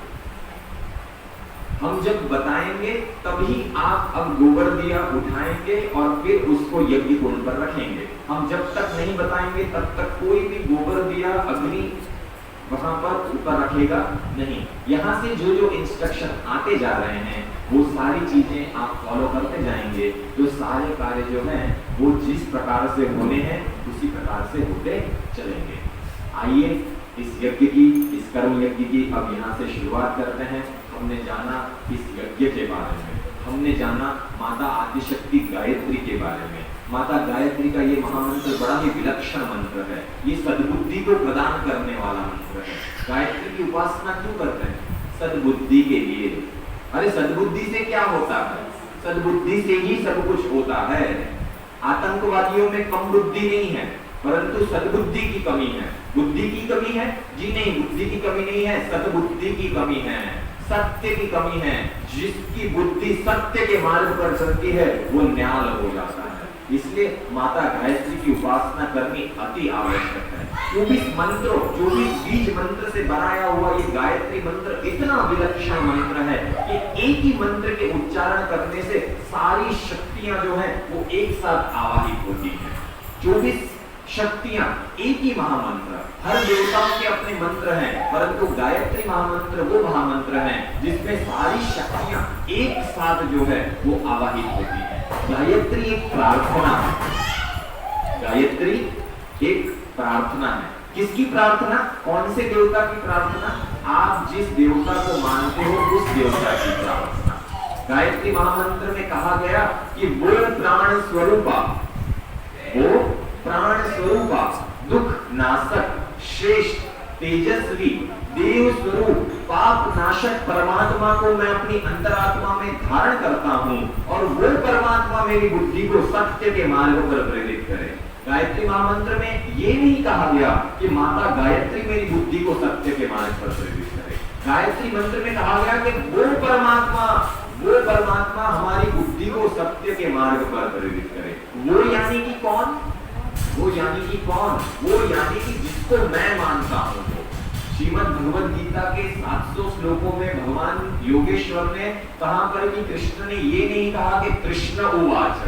हम जब बताएंगे तभी आप अब गोबर दिया उठाएंगे और फिर उसको यज्ञ कुंड पर रखेंगे। हम जब तक नहीं बताएंगे तब तक कोई भी गोबर दिया अग्नि वहां पर ऊपर रखेगा नहीं। यहाँ से जो जो इंस्ट्रक्शन आते जा रहे हैं वो सारी चीजें आप फॉलो करते जाएंगे। जो सारे कार्य जो हैं वो जिस प्रकार से होने हैं उसी प्रकार से होते चलेंगे। आइए इस यज्ञ की, इस कर्म यज्ञ की अब यहाँ से शुरुआत करते हैं। हमने जाना इस यज्ञ के बारे में, हमने जाना माता आदिशक्ति गायत्री के बारे में। माता गायत्री का ये महामंत्र बड़ा ही विलक्षण मंत्र है। ये सद्बुद्धि को प्रदान करने वाला मंत्र है। गायत्री की उपासना क्यों करते हैं? सद्बुद्धि के लिए। अरे सद्बुद्धि से क्या होता है? सद्बुद्धि से ही सब कुछ होता है। आतंकवादियों में कम बुद्धि नहीं है, परंतु सद्बुद्धि की कमी है। बुद्धि की कमी है? जी नहीं, बुद्धि की कमी नहीं है, सद्बुद्धि की कमी है, सत्य की कमी है। जिसकी बुद्धि सत्य के मार्ग पर चलती है वो न्याल हो जाता है। इसलिए माता गायत्री की उपासना करनी अति आवश्यक है। 24 मंत्रों, 24 बीज मंत्र से बनाया हुआ ये गायत्री मंत्र इतना विलक्षण मंत्र है कि एक ही मंत्र के उच्चारण करने से सारी शक्तियां जो हैं वो एक साथ आवाहित होती हैं। 24 शक्तियां, एक ही महामंत्र। हर देवताओं के अपने मंत्र हैं, परंतु गायत्री महामंत्र वो महामंत्र है जिसमें सारी शक्तियां एक साथ जो है वो आवाहित होती हैं। गायत्री एक प्रार्थना है। गायत्री एक प्रार्थना है। किसकी प्रार्थना? कौन से देवता की प्रार्थना? आप जिस देवता को मानते हो उस देवता की प्रार्थना। गायत्री महामंत्र में कहा गया कि वो प्राण स्वरूपा, वो प्राण स्वरूपा, दुख नाशक, श्रेष्ठ, तेजस्वी, देव स्वरूप, पाप नाशक परमात्मा को मैं अपनी अंतरात्मा में धारण करता हूँ और वो परमात्मा मेरी बुद्धि को सत्य के मार्ग पर प्रेरित करे। गायत्री महामंत्र में ये नहीं कहा गया कि माता गायत्री मेरी बुद्धि को सत्य के मार्ग पर प्रेरित करे। गायत्री मंत्र में कहा गया कि वो परमात्मा हमारी बुद्धि को सत्य के मार्ग पर प्रेरित करे। वो यानी कि कौन? वो यानी कि कौन? वो यानी कि जिसको मैं मानता हूँ। श्रीमद् भगवद गीता के 700 श्लोकों में भगवान योगेश्वर ने कहां पर भी कृष्ण ने ये नहीं कहा कि कृष्ण उवाच।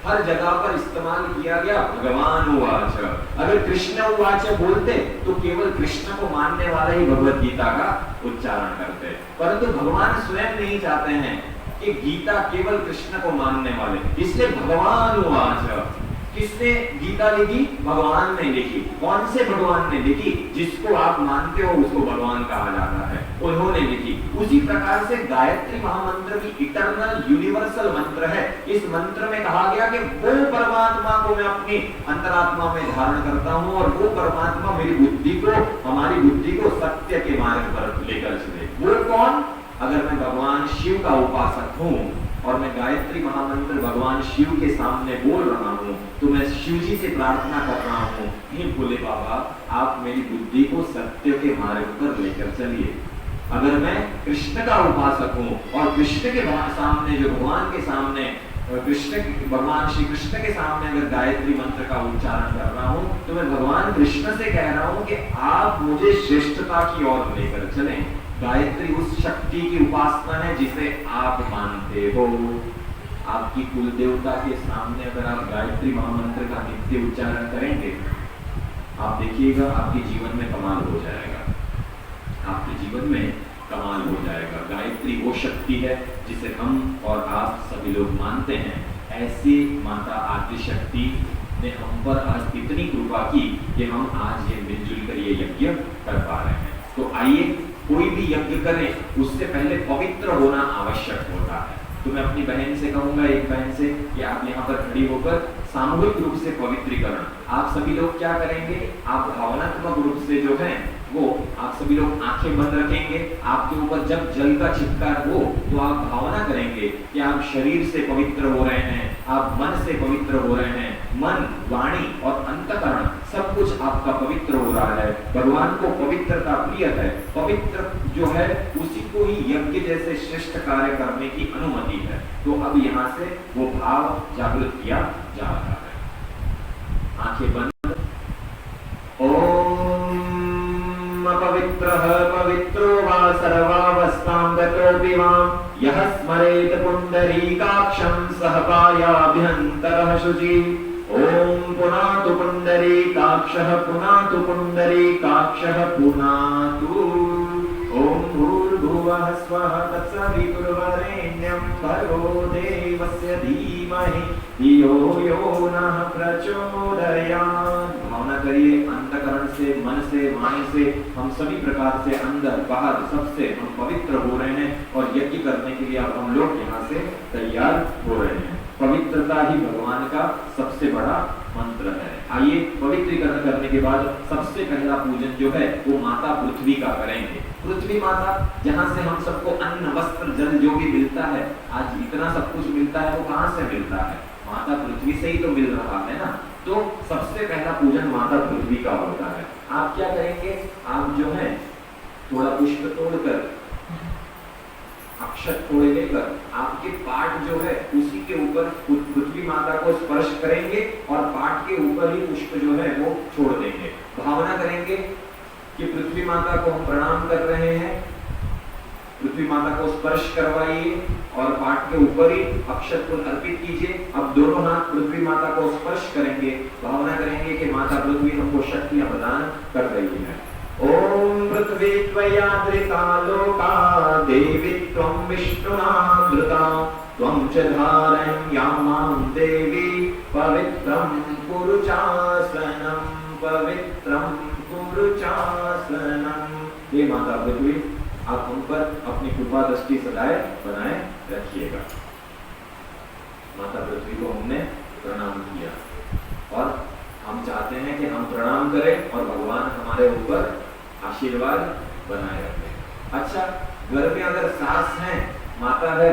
हर जगह पर इस्तेमाल किया गया भगवान उवाच। अगर कृष्ण उवाच बोलते तो केवल कृष्ण को मानने वाले ही भगवद गीता का उच्चारण करते, परंतु भगवान स्वयं नहीं चाहते हैं कि गीता केवल कृष्ण को मानने वाले, इसलिए भगवान उवाच। किसने गीता लिखी? भगवान ने लिखी। कौन से भगवान ने लिखी? जिसको आप मानते हो उसको भगवान कहा जाता है, उन्होंने लिखी। उसी प्रकार से गायत्री महामंत्र भी इटर्नल यूनिवर्सल मंत्र है। इस मंत्र में कहा गया कि वो परमात्मा को मैं अपनी अंतरात्मा में धारण करता हूँ और वो परमात्मा मेरी बुद्धि को, हमारी बुद्धि को सत्य के मार्ग पर लेकर चले। वो कौन? अगर मैं भगवान शिव का उपासक हूँ और मैं गायत्री महामंत्र भगवान शिव के सामने बोल रहा हूँ तो मैं शिव जी से प्रार्थना कर रहा हूँ, हे भोले बाबा आप मेरी बुद्धि को सत्य के मार्ग पर लेकर चलिए। अगर मैं कृष्ण का उपासक हूँ और कृष्ण के सामने, जो भगवान के सामने, भगवान श्री कृष्ण के सामने अगर गायत्री मंत्र का उच्चारण कर रहा हूँ तो मैं भगवान कृष्ण से कह रहा हूँ कि आप मुझे श्रेष्ठता की ओर लेकर चलें। गायत्री उस शक्ति की उपासना है जिसे आप मानते हो। आपकी कुल देवता के सामने अगर आप गायत्री महामंत्र का नित्य उच्चारण करेंगे, आप देखिएगा आपके जीवन में कमाल हो जाएगा। आपके जीवन में कमाल हो जाएगा। गायत्री वो शक्ति है जिसे हम और आप सभी लोग मानते हैं। ऐसी माता आदिशक्ति ने हम पर आज इतनी कृपा की कि हम आज ये मिलजुल कर ये यज्ञ कर पा रहे हैं। तो आइए, कोई भी यज्ञ करें उससे पहले पवित्र होना आवश्यक होता है। तो मैं अपनी बहन से कहूंगा, एक बहन से, कि आप यहाँ पर खड़ी होकर सामूहिक रूप से पवित्रीकरण आप सभी लोग क्या करेंगे? आप भावनात्मक रूप से जो है वो आप सभी लोग आंखें बंद रखेंगे। आपके ऊपर जब जल का छिटकार हो तो आप भावना करेंगे कि आप शरीर से पवित्र हो रहे हैं, आप मन से पवित्र हो रहे हैं, मन, वाणी और अंतकरण सब कुछ आपका पवित्र हो रहा है। भगवान को पवित्रता प्रिय है। पवित्र जो है उसी को ही यज्ञ जैसे श्रेष्ठ कार्य करने की अनुमति है। तो अब यहाँ से वो भाव जागृत किया जा रहा है। आंखें बंद। ओम पवित्रः पवित्रो वा सर्वावस्थां गतोऽपि मां यः स्मरेत् पुण्डरीकाक्षं सः पायाभ्यन्तरः शुचिः। ओम पुनातु पुण्डरीकाक्षः पुनातु पुण्डरीकाक्षः पुनातु। ओम भूर्भुवः स्वः तत्सवितुर्वरेण्यं भर्गो देवस्य धीमहि धियो यो नः प्रचोदयात्। भावना करिए अंतकरण से, मन से, वाणी से, हम सभी प्रकार से अंदर बाहर सबसे हम पवित्र हो रहे हैं और यज्ञ करने के लिए अब हम लोग यहाँ से तैयार हो रहे हैं। पवित्रता ही भगवान का सबसे बड़ा मंत्र है। आइए पवित्रीकरण करने के बाद सबसे पहला पूजन जो है वो माता पृथ्वी का करेंगे। पृथ्वी माता जहाँ से हम सबको अन्न वस्त्र जल जो भी मिलता है, आज इतना सब कुछ मिलता है वो कहाँ से मिलता है? माता पृथ्वी से ही तो मिल रहा है ना। तो सबसे पहला पूजन माता पृथ्वी का होता है। आप क्या करेंगे? आप जो है थोड़ा पुष्प तोड़कर, अक्षत थोड़े लेकर आपके पाठ जो है उसी के ऊपर पृथ्वी माता को स्पर्श करेंगे और पाठ के ऊपर ही पुष्प जो है वो छोड़ देंगे। भावना करेंगे कि पृथ्वी माता को हम प्रणाम कर रहे हैं। पृथ्वी माता को स्पर्श करवाइए और पाठ के ऊपर ही अक्षत फूल अर्पित कीजिए। अब दोनों हाथ पृथ्वी माता को स्पर्श करेंगे। भावना करेंगे कि माता पृथ्वी हमको शक्तियां प्रदान कर रही है। ओम पृथ्वी त्वया धृता लोका देवी त्वं विष्णुना धृता त्वं च धारयामां देवी पवित्रं कुरु चासनं पवित्रं कुरु चासनं। हे माता पृथ्वी, आप हम पर अपनी कृपा दृष्टि सदाए बनाए रखिएगा। माता पृथ्वी को हमने प्रणाम किया और हम चाहते हैं कि हम प्रणाम करें और भगवान हमारे ऊपर आशीर्वाद बनाए रखें। अच्छा, घर में अगर सास है, माता है,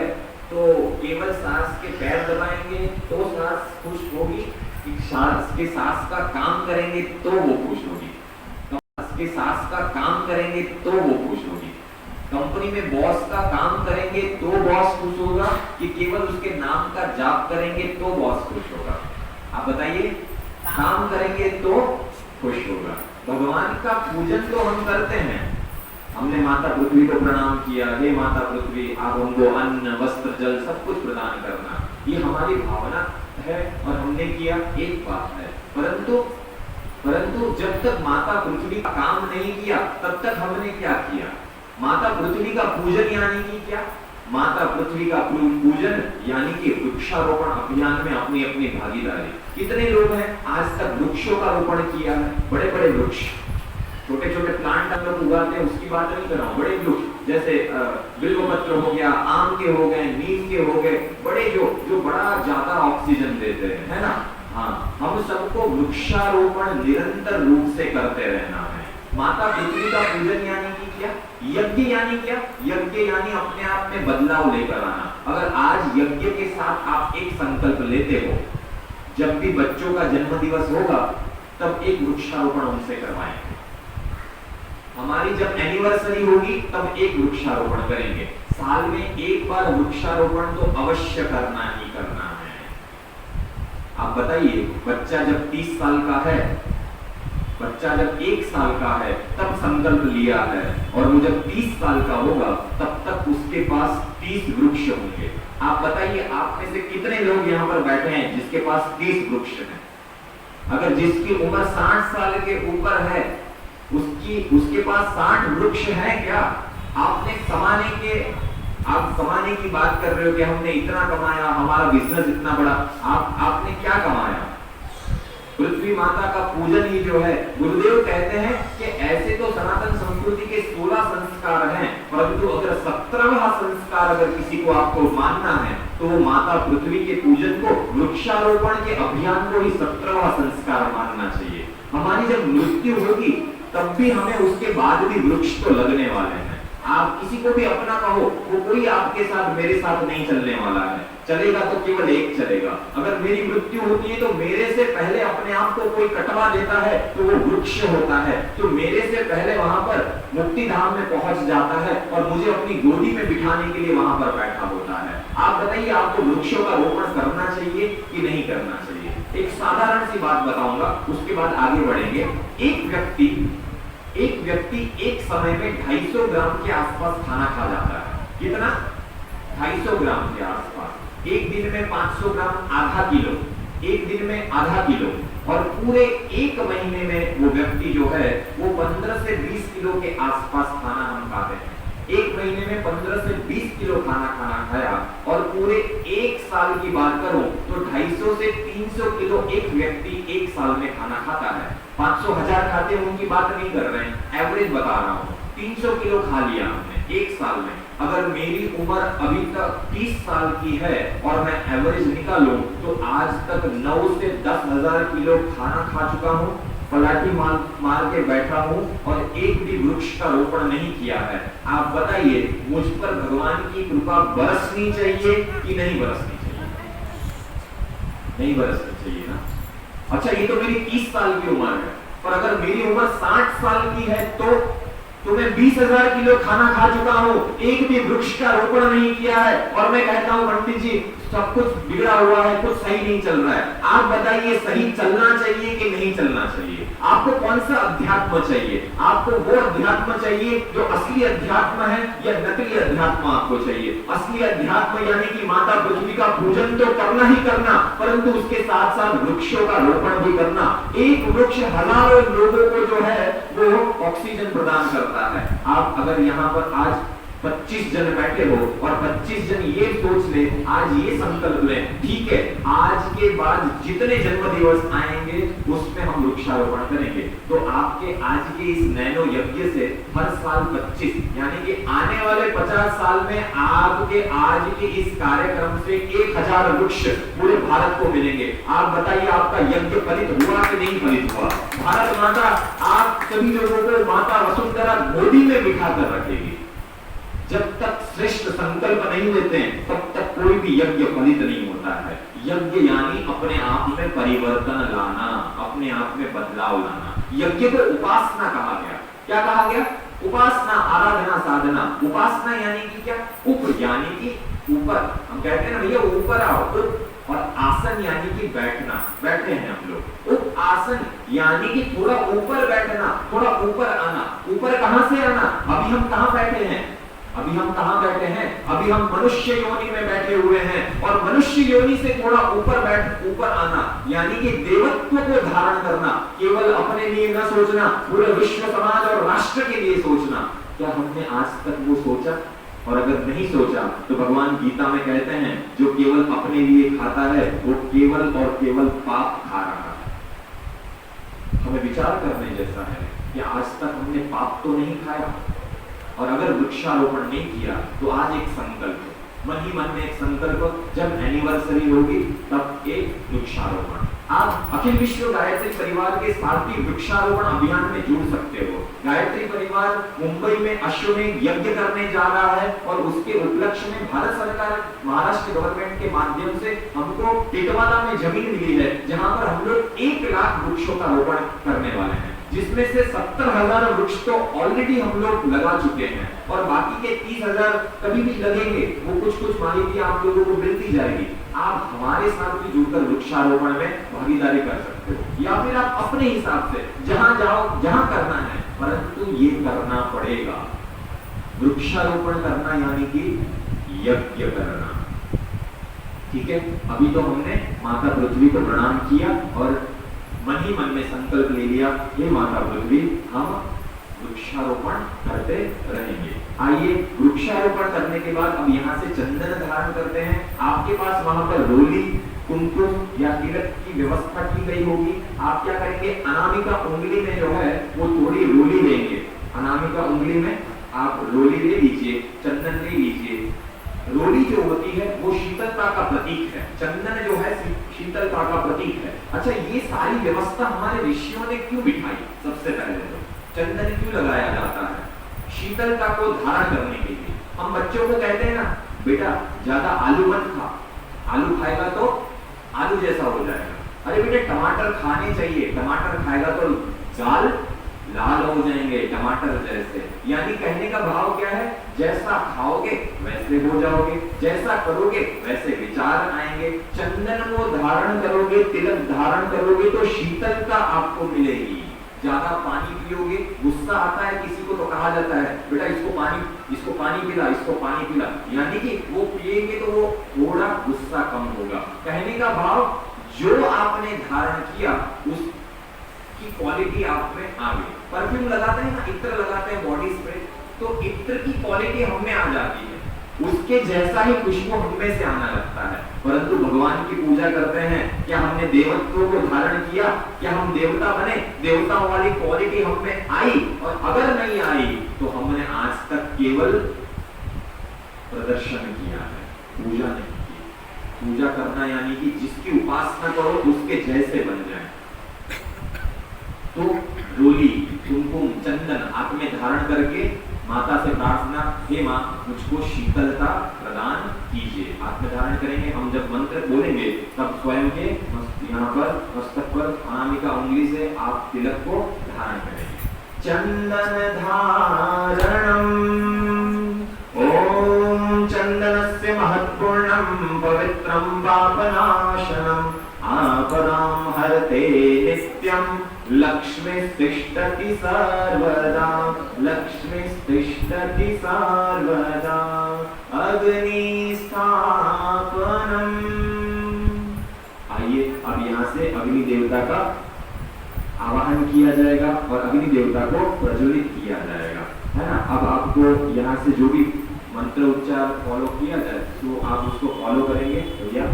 तो केवल सास के पैर दबाएंगे तो सास खुश होगी कि सास के सास का काम करेंगे तो वो खुश होगी? सास के सास का काम करेंगे तो वो खुश होगी? कंपनी में बॉस का काम करेंगे तो बॉस खुश होगा कि केवल उसके नाम का जाप करेंगे तो बॉस खुश होगा? आप बताइए, काम करेंगे तो खुश होगा। भगवान का पूजन तो हम करते हैं। हमने माता पृथ्वी को प्रणाम किया, हे माता पृथ्वी आप हमको अन्न वस्त्र जल सब कुछ प्रदान करना, ये हमारी भावना है और हमने किया, एक बात है। परंतु जब तक माता पृथ्वी का काम नहीं किया तब तक हमने क्या किया? माता पृथ्वी का पूजन यानी कि क्या? माता पृथ्वी का पूजन यानी कि वृक्षारोपण अभियान में अपनी अपनी भागीदारी। कितने लोग हैं आज तक वृक्षों का रोपण किया है? बड़े बड़े वृक्ष, छोटे छोटे प्लांट हम लोग उगाते हैं उसकी बात नहीं कर रहा हूँ। बड़े वृक्ष जैसे बिल्वपत्र हो गया, आम के हो गए, नीम के हो गए, बड़े जो बड़ा ज्यादा ऑक्सीजन देते हैं, है ना। हाँ, हम सबको वृक्षारोपण निरंतर रूप से करते रहना है। माता पृथ्वी का पूजन यानी कि क्या? यज्ञ यानी क्या? यज्ञ यानी अपने आप में बदलाव लेकर आना। अगर आज यज्ञ के साथ आप एक संकल्प लेते हो, जब भी बच्चों का जन्म दिवस होगा तब एक वृक्षारोपण उनसे करवाएंगे। हमारी जब एनिवर्सरी होगी तब एक वृक्षारोपण करेंगे। साल में एक बार वृक्षारोपण तो अवश्य करना ही करना है। आप बताइए, बच्चा जब 30 साल का है, बच्चा जब 1 साल का है तब संकल्प लिया है और वो जब 30 साल का होगा तब तक उसके पास 30 वृक्ष होंगे। आप बताइए, आप में से कितने लोग यहाँ पर बैठे हैं जिसके पास 30 वृक्ष हैं? अगर जिसकी उम्र 60 साल के ऊपर है उसके पास 60 वृक्ष हैं क्या? आप कमाने की बात कर रहे हो कि हमने इतना कमाया, हमारा बिजनेस इतना बड़ा। आपने क्या कमाया? पृथ्वी माता का पूजन ही जो है, गुरुदेव कहते हैं कि ऐसे तो सनातन संस्कृति के 16 संस्कार हैं, परंतु अगर 17वां संस्कार अगर किसी को आपको मानना है तो वो माता पृथ्वी के पूजन को, वृक्षारोपण के अभियान को ही 17वां संस्कार मानना चाहिए। हमारी जब मृत्यु होगी तब भी हमें उसके बाद भी वृक्ष तो लगने वाले हैं। आप किसी को भी अपना कहो, वो कोई आपके साथ मेरे साथ नहीं चलने वाला है, चलेगा तो केवल एक चलेगा। अगर मेरी मृत्यु होती है तो मेरे से पहले अपने आप को कोई कटवा देता है तो वो वृक्ष होता है, तो मेरे से पहले वहां पर मुक्ति धाम में पहुंच जाता है और मुझे अपनी गोदी में बिठाने के लिए वहां पर बैठा होता है। आप बताइए, आपको वृक्षों का रोपण करना चाहिए कि नहीं करना चाहिए? एक साधारण सी बात बताऊंगा, उसके बाद आगे बढ़ेंगे। एक व्यक्ति एक समय में 250 ग्राम के आसपास खाना खा जाता है। कितना? 250 ग्राम के आसपास। एक दिन में 500 ग्राम, आधा किलो, एक दिन में आधा किलो, और पूरे एक महीने में वो व्यक्ति जो है वो 15 से 20 किलो के आसपास खाना हम खाते हैं। एक महीने में 15 से 20 किलो खाना खाया, और पूरे एक साल की बात करूं तो 250 से 300 किलो एक व्यक्ति एक साल में खाना खाता है। 500 1000 खाते हैं उनकी बात नहीं कर रहे हैं, एवरेज बता रहा हूं। 300 किलो खा लिया हमने एक साल में। अगर मेरी उम्र अभी तक 30 साल की है और मैं एवरेज निकालूं तो आज तक 9 से 10,000 किलो खाना खा चुका हूं, पलाटी मार के बैठा हूं और एक भी वृक्ष का रोपण नहीं किया है। आप बताइए, मुझ पर भगवान की कृपा बरसनी चाहिए कि नहीं बरसनी चाहिए? नहीं बरसनी चाहिए ना। अच्छा, ये तो मेरी 30 साल की उम्र है, पर अगर मेरी उम्र 60 साल की है तो मैं 20,000 किलो खाना खा चुका हूं, एक भी वृक्ष का रोपण नहीं किया है, और मैं कहता हूं पंडित जी सब कुछ बिगड़ा हुआ है, कुछ सही नहीं चल रहा है। आप बताइए, सही चलना चाहिए कि नहीं चलना चाहिए? आपको कौन सा अध्यात्म चाहिए? आपको वो अध्यात्म चाहिए जो असली अध्यात्म है या नकली अध्यात्म आपको चाहिए? असली अध्यात्म यानी कि माता पृथ्वी का पूजन तो करना ही करना, परंतु उसके साथ साथ वृक्षों का रोपण भी करना। एक वृक्ष हजारों लोगों को जो है वो ऑक्सीजन प्रदान करता है। आप अगर यहाँ पर आज 25 जन बैठे हो और 25 जन ये सोच ले, आज ये संकल्प ले, ठीक है आज के बाद जितने जन्म दिवस आएंगे उसमें हम वृक्षारोपण करेंगे, तो आपके आज के इस नैनो यज्ञ से हर साल 25 यानी कि आने वाले 50 साल में आपके आज के इस कार्यक्रम से 1000 वृक्ष पूरे भारत को मिलेंगे। आप बताइए, आपका यज्ञ फलित हुआ कि नहीं फलित हुआ? भारत माता आप सभी लोगों को माता वसुंधरा गोदी में बिठा कर रखेगी। जब तक श्रेष्ठ संकल्प नहीं लेते हैं तब तक कोई भी यज्ञ फलित नहीं होता है। यज्ञ यानी अपने आप में परिवर्तन लाना, अपने आप में बदलाव लाना। यज्ञ को उपासना कहा गया। क्या कहा गया? उपासना, आराधना, साधना। उपासना यानी कि क्या? उप यानी कि ऊपर। हम कहते हैं ना भैया ऊपर आओ, उप। और आसन यानी कि बैठना, बैठे हैं हम लोग। उप आसन यानी कि थोड़ा ऊपर बैठना, थोड़ा ऊपर आना। ऊपर कहां से आना? अभी हम कहां बैठे हैं? अभी हम कहां बैठे हैं? अभी हम मनुष्य योनि में बैठे हुए हैं, और मनुष्य योनि से थोड़ा ऊपर आना यानी कि देवत्व को धारण करना। केवल अपने लिए न सोचना, पूरे विश्व समाज और राष्ट्र के लिए सोचना। क्या हमने आज तक वो सोचा? और अगर नहीं सोचा तो भगवान गीता में कहते हैं जो केवल अपने लिए खाता है वो केवल और केवल पाप खा रहा है। हमें विचार करने जैसा है कि आज तक हमने पाप तो नहीं खाया, और अगर वृक्षारोपण नहीं किया तो आज एक संकल्प, मन ही मन में एक संकल्प, जब एनिवर्सरी होगी तब एक वृक्षारोपण। आप अखिल विश्व गायत्री परिवार के साथ भी वृक्षारोपण अभियान में जुड़ सकते हो। गायत्री परिवार मुंबई में अश्वमेध यज्ञ करने जा रहा है, और उसके उपलक्ष्य में भारत सरकार, महाराष्ट्र गवर्नमेंट के माध्यम से हमको टिटवाला में जमीन मिली है, जहां पर हम लोग 1 लाख वृक्षों का रोपण करने वाले हैं, जिसमें से 70,000 वृक्ष तो ऑलरेडी हम लोग लगा चुके हैं, और बाकी के 30,000 कभी भी लगेंगे। वो कुछ माहिती आप लोगों को मिलती जाएगी। आप हमारे साथ भी जुड़कर वृक्षारोपण में भागीदारी कर सकते हो, या फिर आप अपने हिसाब से जहां जाओ, जहां करना है, परंतु ये करना पड़ेगा। वृक्षारोपण करना यानी कि यज्ञ करना। ठीक है, अभी तो हमने माता पृथ्वी को प्रणाम किया और मन ही मन में संकल्प ले लिया, ये माता पृथ्वी हम वृक्षारोपण करते रहेंगे। आइए, वृक्षारोपण करने के बाद अब यहाँ से चंदन धारण करते हैं। आपके पास वहां पर रोली, कुमकुम या तिलक की व्यवस्था की गई होगी। आप क्या करेंगे? अनामिका उंगली में जो है वो थोड़ी रोली लेंगे। अनामिका उंगली में आप रोली ले लीजिए, चंदन ले लीजिए। रोली जो होती है वो शीतलता का प्रतीक है, चंदन जो है शीतलता का प्रतीक है। अच्छा, ये सारी व्यवस्था हमारे ऋषियों ने क्यों बिठाई? सबसे पहले तो चंदन क्यों लगाया जाता है? शीतलता को धारण करने के लिए। हम बच्चों को कहते हैं ना, बेटा ज्यादा आलू मत खा, आलू खाएगा तो आलू जैसा हो जाएगा। अरे बेटे टमाटर खाने चाहिए, टमाटर खाएगा तो गाल लाल हो जाएंगे टमाटर जैसे। यानी कहने का भाव क्या है, जैसा खाओगे वैसे हो जाओगे, जैसा करोगे वैसे विचार आएंगे। चंदन को धारण करोगे, तिलक धारण करोगे तो शीतलता आपको मिलेगी। ज्यादा पानी पियोगे, गुस्सा आता है किसी को तो कहा जाता है बेटा इसको पानी पिला, इसको पानी पिला। यानी कि वो पिएंगे तो वो थोड़ा गुस्सा कम होगा। कहने का भाव जो आपने धारण किया उसकी क्वालिटी आप में आ गई। परफ्यूम लगाते हैं ना, इत्र लगाते हैं बॉडी स्प्रे, तो इत्र की क्वालिटी हम में आ जाती है, उसके जैसा ही खुशबू हम में से आना लगता है। परंतु भगवान की पूजा करते हैं, क्या हमने देवत्व को धारण किया, क्या हम देवता बने, देवताओं वाली क्वालिटी हम में आई? और अगर नहीं आई तो हमने आज तक केवल प्रदर्शन किया है, पूजा नहीं की। पूजा करना यानी कि जिसकी उपासना करो उसके जैसे बन जाए। तो रोली, कुमकुम, चंदन हाथ में धारण करके माता से प्रार्थना, हे माँ मुझको शीतलता प्रदान कीजिए। हाथ में धारण करेंगे, हम जब मंत्र बोलेंगे तब स्वयं के यहाँ पर मस्तक पर अनामिका उंगली से आप तिलक को धारण करेंगे। चंदन धारणम ओम चंदनस्य महत्पूर्णम पवित्रम पापनाशनम आपदां हरते नित्यं लक्ष्मीस्तिष्ठति सर्वदा, लक्ष्मीस्तिष्ठति सर्वदा। अग्नि स्थापनम। आइए अब यहाँ से अग्नि देवता का आवाहन किया जाएगा और अग्नि देवता को प्रज्वलित किया जाएगा, है ना। अब आपको यहाँ से जो भी मंत्र उच्चार फॉलो किया जाए तो आप उसको फॉलो करेंगे भैया।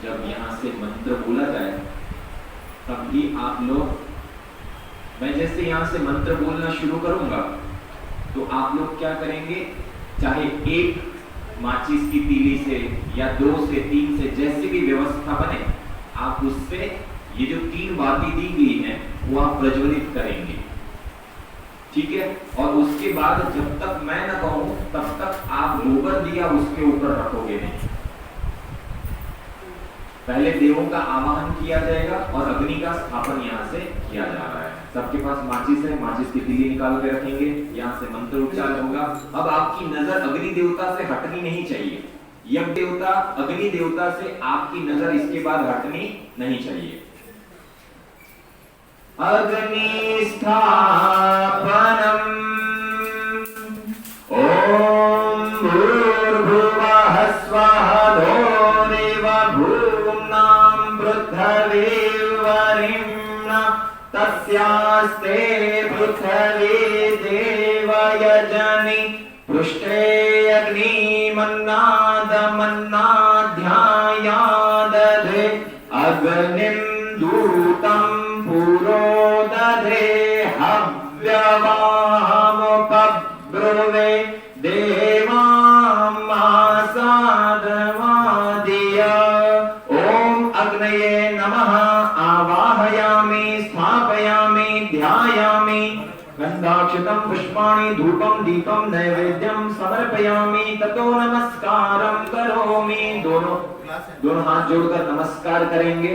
जब यहाँ से मंत्र बोला जाए तब भी आप लोग, मैं जैसे यहाँ से मंत्र बोलना शुरू करूंगा तो आप लोग क्या करेंगे, चाहे एक माचिस की तीली से या 2 से 3 से जैसी भी व्यवस्था बने, आप उससे ये जो 3 बातें दी गई हैं वो आप प्रज्वलित करेंगे, ठीक है। और उसके बाद जब तक मैं न कहूं तब तक आप गोबर दिया उसके ऊपर रखोगे नहीं। पहले देवों का आवाहन किया जाएगा और अग्नि का स्थापन यहाँ से किया जा रहा है। सबके पास माचिस है, माचिस की तीली निकाल के रखेंगे, यहाँ से मंत्र उच्चार होगा। अब आपकी नजर अग्नि देवता से हटनी नहीं चाहिए, यज्ञ देवता अग्नि देवता से आपकी नजर इसके बाद हटनी नहीं चाहिए। अग्नि स्थापनम ओम भूर्भुवः स्वः भूम्नां पृथ्वी वरिण्यं तस्यास्ते पृथ्वी देवयजनि पृष्ठे अग्निमन्नादमन्नाध्यायादधे अग्निं दूतं पुरोदधे हव्यवाहमुपब्रुवे देवामासादवादिया। ओम अग्नये नमः आवाहयामि स्थापयामि ध्यायामि गन्धाक्षतं पुष्पाणि धूपं दीपं नैवेद्यं समर्पयामि ततो नमस्कारं करोमि। दोनों हाथ जोड़कर नमस्कार करेंगे।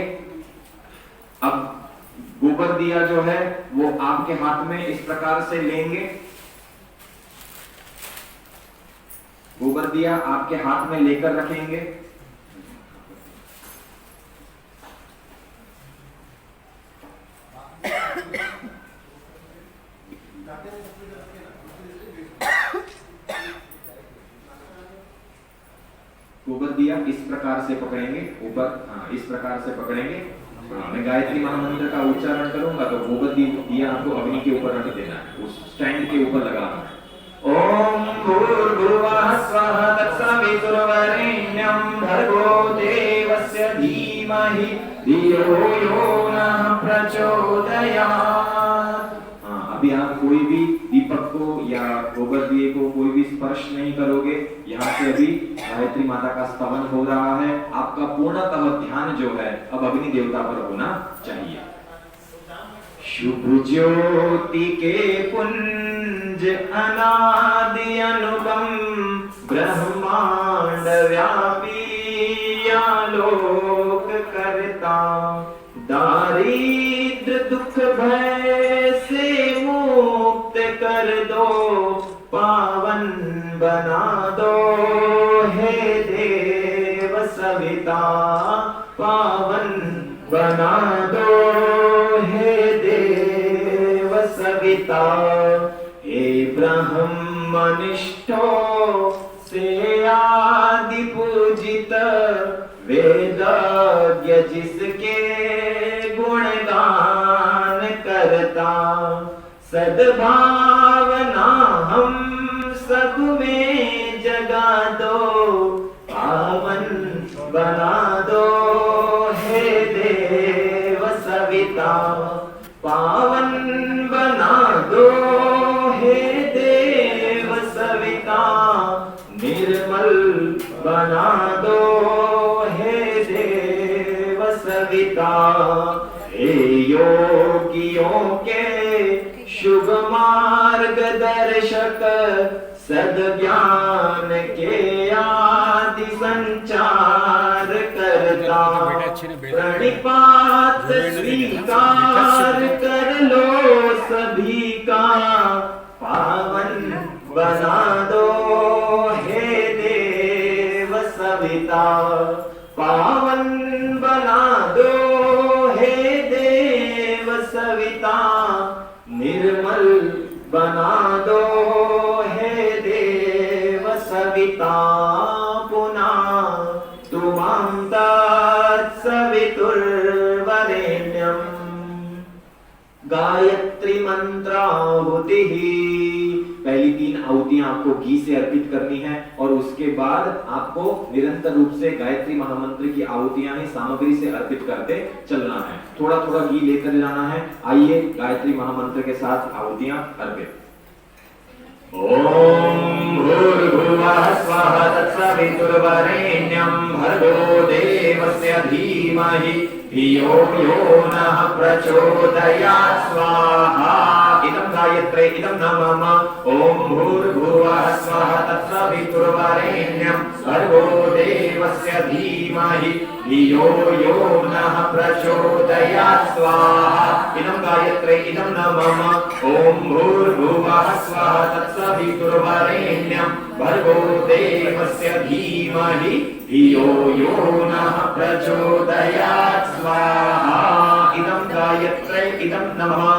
अब गोबर दिया जो है वो आपके हाथ में इस प्रकार से लेंगे, गोबर दिया आपके हाथ में लेकर रखेंगे। गोबर दिया इस प्रकार से पकड़ेंगे ऊपर, हाँ इस प्रकार से पकड़ेंगे। मैं गायत्री महामंत्र का उच्चारण करूंगा तो गोबर दिया आपको अग्नि के ऊपर रख देना है, उस स्टैंड के ऊपर लगाना है। ओम भूर्भुवः स्वः तत्सवितुर्वरेण्यं भर्गो देवस्य धीमहि धियो यो नः प्रचोदयात्। अब अभी आप कोई भी दीपक को या गोबर दिए को कोई भी स्पर्श नहीं करोगे। यहाँ से अभी गायत्री माता का स्तवन हो रहा है। आपका पूर्णतः ध्यान जो है अब अग्नि देवता पर होना चाहिए। शुभ ज्योति के पुंज अनादि अनुपम ब्रह्मांड व्यापी आलोक करता, दारिद्र दुख भय से मुक्त कर दो, पावन बना दो हे देव सविता, पावन बना दो हे देव सविता। हे ब्रह्मनिष्ठो से आदि पूजित, वेदज्ञ जिसके गुणगान करता, सद्भावना हम सब में जगा दो, पावन बना दो हे देव सविता, पावन बना दो हे देव सविता, निर्मल बना दो हे देव सविता। हे योगियों के शुभ मार्गदर्शक, सद्ज्ञान के आदि संचार करता, प्रणिपात स्वीकार कर लो सभी का, पावन बना दो हे देव सविता, पावन बना दो हे देव सविता, निर्मल बना दो हे देव सविता। पुनः तुमां तत्सवितुर्वरेण्यम् गायत्री मंत्राहुति। पहली 3 आहुतियां आपको घी से अर्पित करनी है और उसके बाद आपको निरंतर रूप से गायत्री महामंत्र की आहुतियां ही सामग्री से अर्पित करते चलना है। थोड़ा थोड़ा घी लेकर जाना है। आइए गायत्री महामंत्र के साथ आहुतियां अर्पित। ओम भूर्भुवः स्वः तत्सवितुर्वरेण्यं भर्गो देवस्य धीमहि धियो यो नः प्रचोदयात् स्वाहा। इदं गायत्रे इदं नमः। ओम भूर्भुवः स्वः तत्सवितुर्वरेण्यं भर्गो देवस्य धीमहि धियो यो नः प्रचोदयात् स्वाहा। इदं गायत्रे इदं नमः। ओम भूर्भुवः स्वः तत्सवितुर्वरेण्यं भर्गो देवस्य धीमहि धियो यो नः प्रचोदयात् स्वाहा। इदं गायत्रे इदं नमः।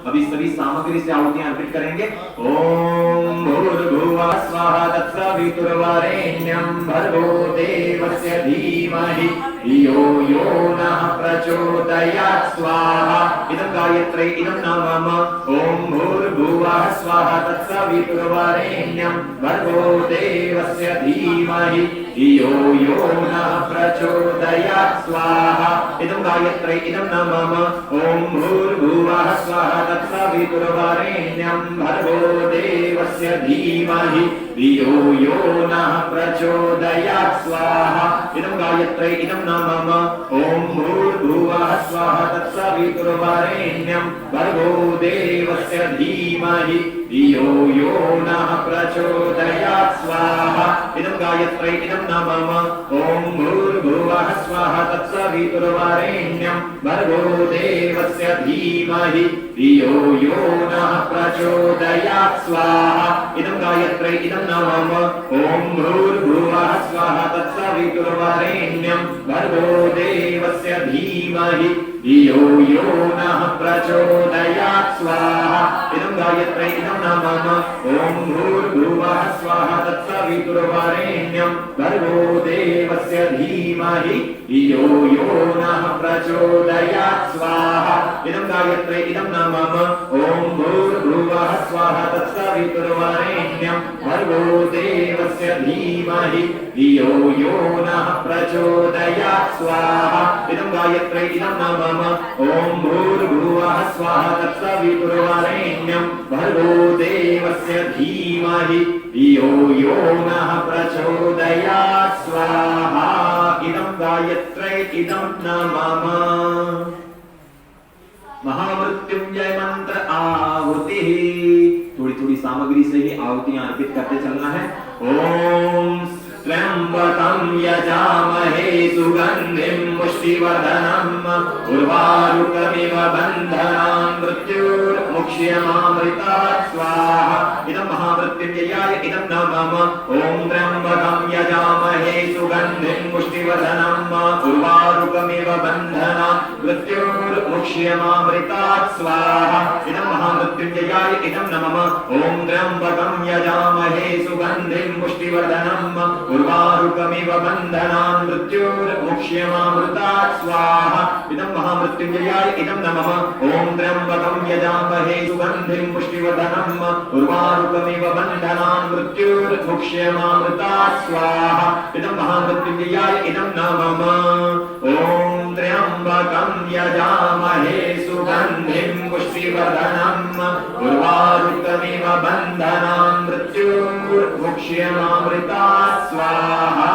अभी सभी सामग्री से आहुतियां अर्पित करेंगे। ओम भूर्भुवः स्वः तत्सवितुर्वरेण्यं भर्गो देवस्य धीमहि धियो यो नः प्रचोदयात् स्वाहा। इदं गायत्रे इदं नमः। ओम भूर्भुवः स्वः तत्सवितुर्वरेण्यं भर्गो देवस्य धीमहि धियो यो नः प्रचोदयात् स्वाहा। इदं गायत्रे इदं नमः। ओम भूर्भुवः स्वः तत्सवितुर्वरेण्यं भर्गो देवस्य धीमहि धियो यो नः प्रचोदयात् स्वाहा। इदं गायत्रे इदं नमः। ओम भूर्भुवः स्वः तत्सवितुर्वरेण्यं भर्गो देवस्य धीमहि धियो यो नः प्रचोदयात् स्वाहा। इदं गायत्रे इदं नमः। ओम भूर्भुवः स्वः तत्सवितुर्वरेण्यं भर्गो देवस्य धीमहि धियो यो नः प्रचोदयात् स्वाहा। इदं गायत्रे इदं नमः। ओम भूर्भुवः स्वः तत्सवितुर्वरेण्यं भर्गो देवस्य धीमहि धियो यो नः प्रचोदयात् स्वाहा। इदं गायत्रे इदं नमः। ओम भूर्भुवः स्वः तत्सवितुर्वरेण्यं भर्गो देवस्य धीमहि धियो यो नः प्रचोदयात् स्वाहा। इदं गायत्रे इदं नमः। ओम भूर्भुवः भूर्भुवः स्वाहा तत्सवितुर्वरेण्यं भर्गो देवस्य धीमहि धियो यो नः प्रचोदयात् स्वाहा इदं गायत्र्यै इदं न मम ॐ भूर्भुवः स्वाहा तत्सवितुर्वरेण्यं भर्गो देवस्य धीमहि धियो यो नः प्रचोदयात् स्वाहा इदं गायत्र्यै इदं न मम महामृत्युंजय मंत्र आहुति थोड़ी थोड़ी सामग्री से ही आहुतियां अर्पित करते चलना है ओम त्र्यंबकं यजामहे सुगंधिं पुष्टिवर्धनम् उर्वारुकमिव बन्धनान् मृत्युर्मुक्ष्यमामृतात् स्वाहा इदं महामृत्युंजयाय इदं न मम ॐ त्र्यंबकं यजामहे सुगंधिं पुष्टिवर्धनम् उर्वारुकमिव बन्धनान् मृत्युर्मुक्ष्यमामृतात् स्वाहा इदं महामृत्युंजयाय इदं न मम ॐ त्र्यंबकं यजामहे सुगंधिं पुष्टिवर्धनम् उर्वारुकमिव बन्धनान् मृत्युर्मुक्ष्यमामृतात् स्वाहा इदं महामृत्युंजयाय इदं न मम ॐ त्र्यंबकं यजामहे सुगंधिं पुष्टिवर्धनम् उर्वारुकमिव बन्धनान् मृत्युर्मुक्ष्यमामृतात् स्वाहा इदं महामृत्युंजयाय इदं न मम ॐ त्र्यंबकं यजामहे सुगंधिं पुष्टिवर्धनम् उर्वारुकमिव बन्धनान् मृत्युर्मुक्ष्यमामृतात् स्वाहा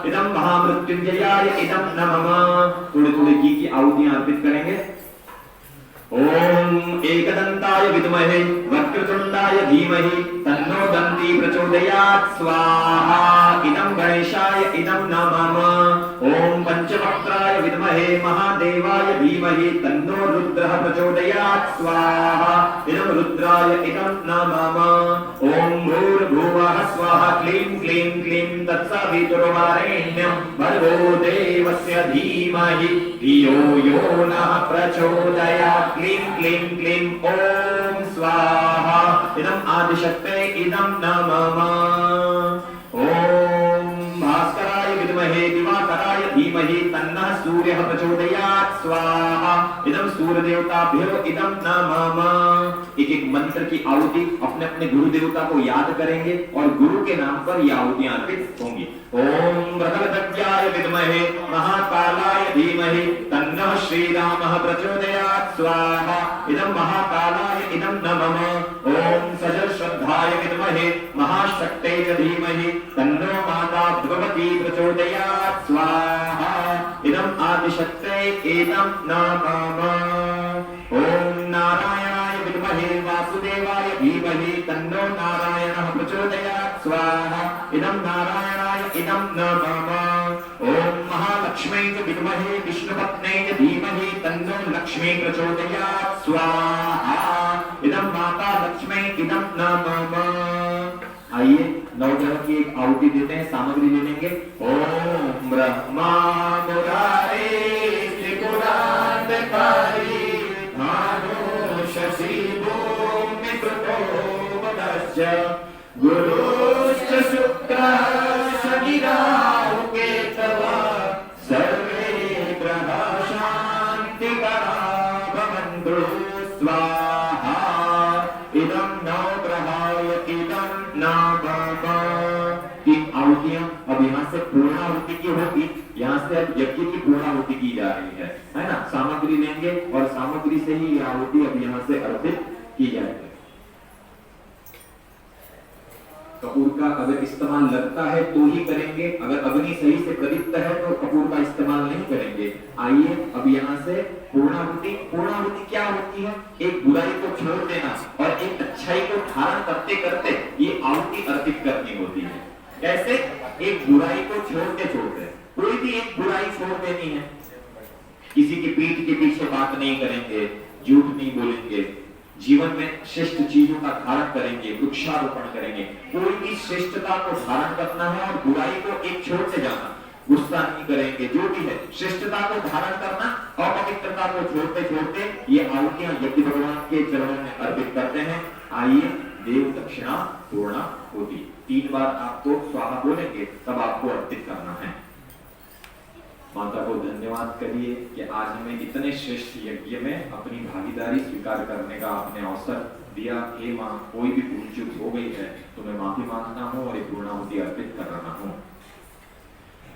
इदं महामृत्युंजयाय इदं न मम थोड़े थोड़े घी की आहुतियां अर्पित करेंगे ओम एकदंताय विद्महे वक्रतुंडाय धीमहि तन्नो दन्ती प्रचोदयात् स्वाहा इदं गणेशाय इदं न मम ओम पंचवक्त्राय विद्महे महादेवाय धीमहि तन्नो रुद्रः प्रचोदयात् स्वाहा इदं रुद्राय इदं न मम ओम भूर्भुवः स्वाहा क्लीं क्लीं क्लीं तत्सवितुर्वरेण्यं भर्गो देवस्य धीमहि धियो यो नः प्रचोदयात् क्लीं क्लीं क्लीं ओम स्वाहा इदं आदिशक्ते इदं न मम ओम भास्कराय विद्महे दिवाकराय धीमहि तन्नः सूर्यः प्रचोदयात् स्वाहा इदं सूर्यदेवताभ्यो इदं न मम एक एक मंत्र की आहुति अपने अपने गुरु देवता को याद करेंगे और गुरु के नाम पर ये आहुतियां अर्पित होंगी ओम बृहद्रथ्याय विद्महे महाकालाय धीमहि तन्नः श्रीरामः प्रचोदयात् स्वाहा इदं महाकालाय इदं न मम ओम सजलश्रद्धाय विद्महे महाशक्ते च धीमहि तन्नो माता भगवती प्रचोदयात् स्वाहा इदं आदिशक्ते इदं न मम ओम नारायणाय विद्महे वासुदेवाय धीमहि तन्नो नारायणः प्रचोदयात् स्वाहा इदं नारायणाय इदं न मम ओम महालक्ष्मी च विद्महे विष्णुपत्न्यै च धीमहि तन्नो लक्ष्मी प्रचोदयात् स्वाहा इदं माता लक्ष्मी इदं न मम आइए नौ ग्रह की एक आहुति देते हैं सामग्री ले लेंगे ओम ब्रह्मा मुरारे त्रिपुरांतकारी भानु शशि भूमि प्रतोपदश्च गुरुश्च शुक्रः शनि राहु केतवः सर्वे ग्रहाः शान्तिकरा भवन्तु स्वाहा इदं नवग्रहाय इदं न मम तीन आहुतियां अब यहाँ से पूर्णाहुति की होगी यहाँ से अब यज्ञ की पूर्णाहुति की जा रही है ना सामग्री लेंगे और सामग्री से ही आहुति अब यहाँ से अर्पित की जाएगी कपूर का अगर इस्तेमाल लगता है तो ही करेंगे अगर अग्नि सही से प्रदीप्त है तो कपूर का इस्तेमाल नहीं करेंगे आइए अब यहाँ से पूर्णाहुति क्या होती है एक बुराई को छोड़ देना और एक अच्छाई को धारण करते करते ये आहुति अर्पित करनी होती है कैसे एक बुराई को छोड़ते छोड़ते कोई भी एक बुराई छोड़ देनी है किसी की पीठ के पीछे बात नहीं करेंगे झूठ नहीं बोलेंगे जीवन में श्रेष्ठ चीजों का धारण करेंगे वृक्षारोपण करेंगे कोई भी श्रेष्ठता को धारण करना है और बुराई को एक छोड़ते जाना गुस्सा नहीं करेंगे जो भी है श्रेष्ठता को धारण करना अपवित्रता को छोड़ते छोड़ते ये आहुतियां यज्ञ भगवान के चरणों में अर्पित करते हैं आइए देव दक्षिणा पूर्णा होती 3 बार आपको स्वाहा बोलेंगे तब आपको अर्पित करना है माता को धन्यवाद करिए कि आज हमें इतने श्रेष्ठ यज्ञ में अपनी भागीदारी स्वीकार करने का आपने अवसर दिया, हे माँ कोई भी भूल चूक हो गई है तो मैं माफी मांगता हूँ और एक पूर्णाहुति अर्पित कर रहा हूँ।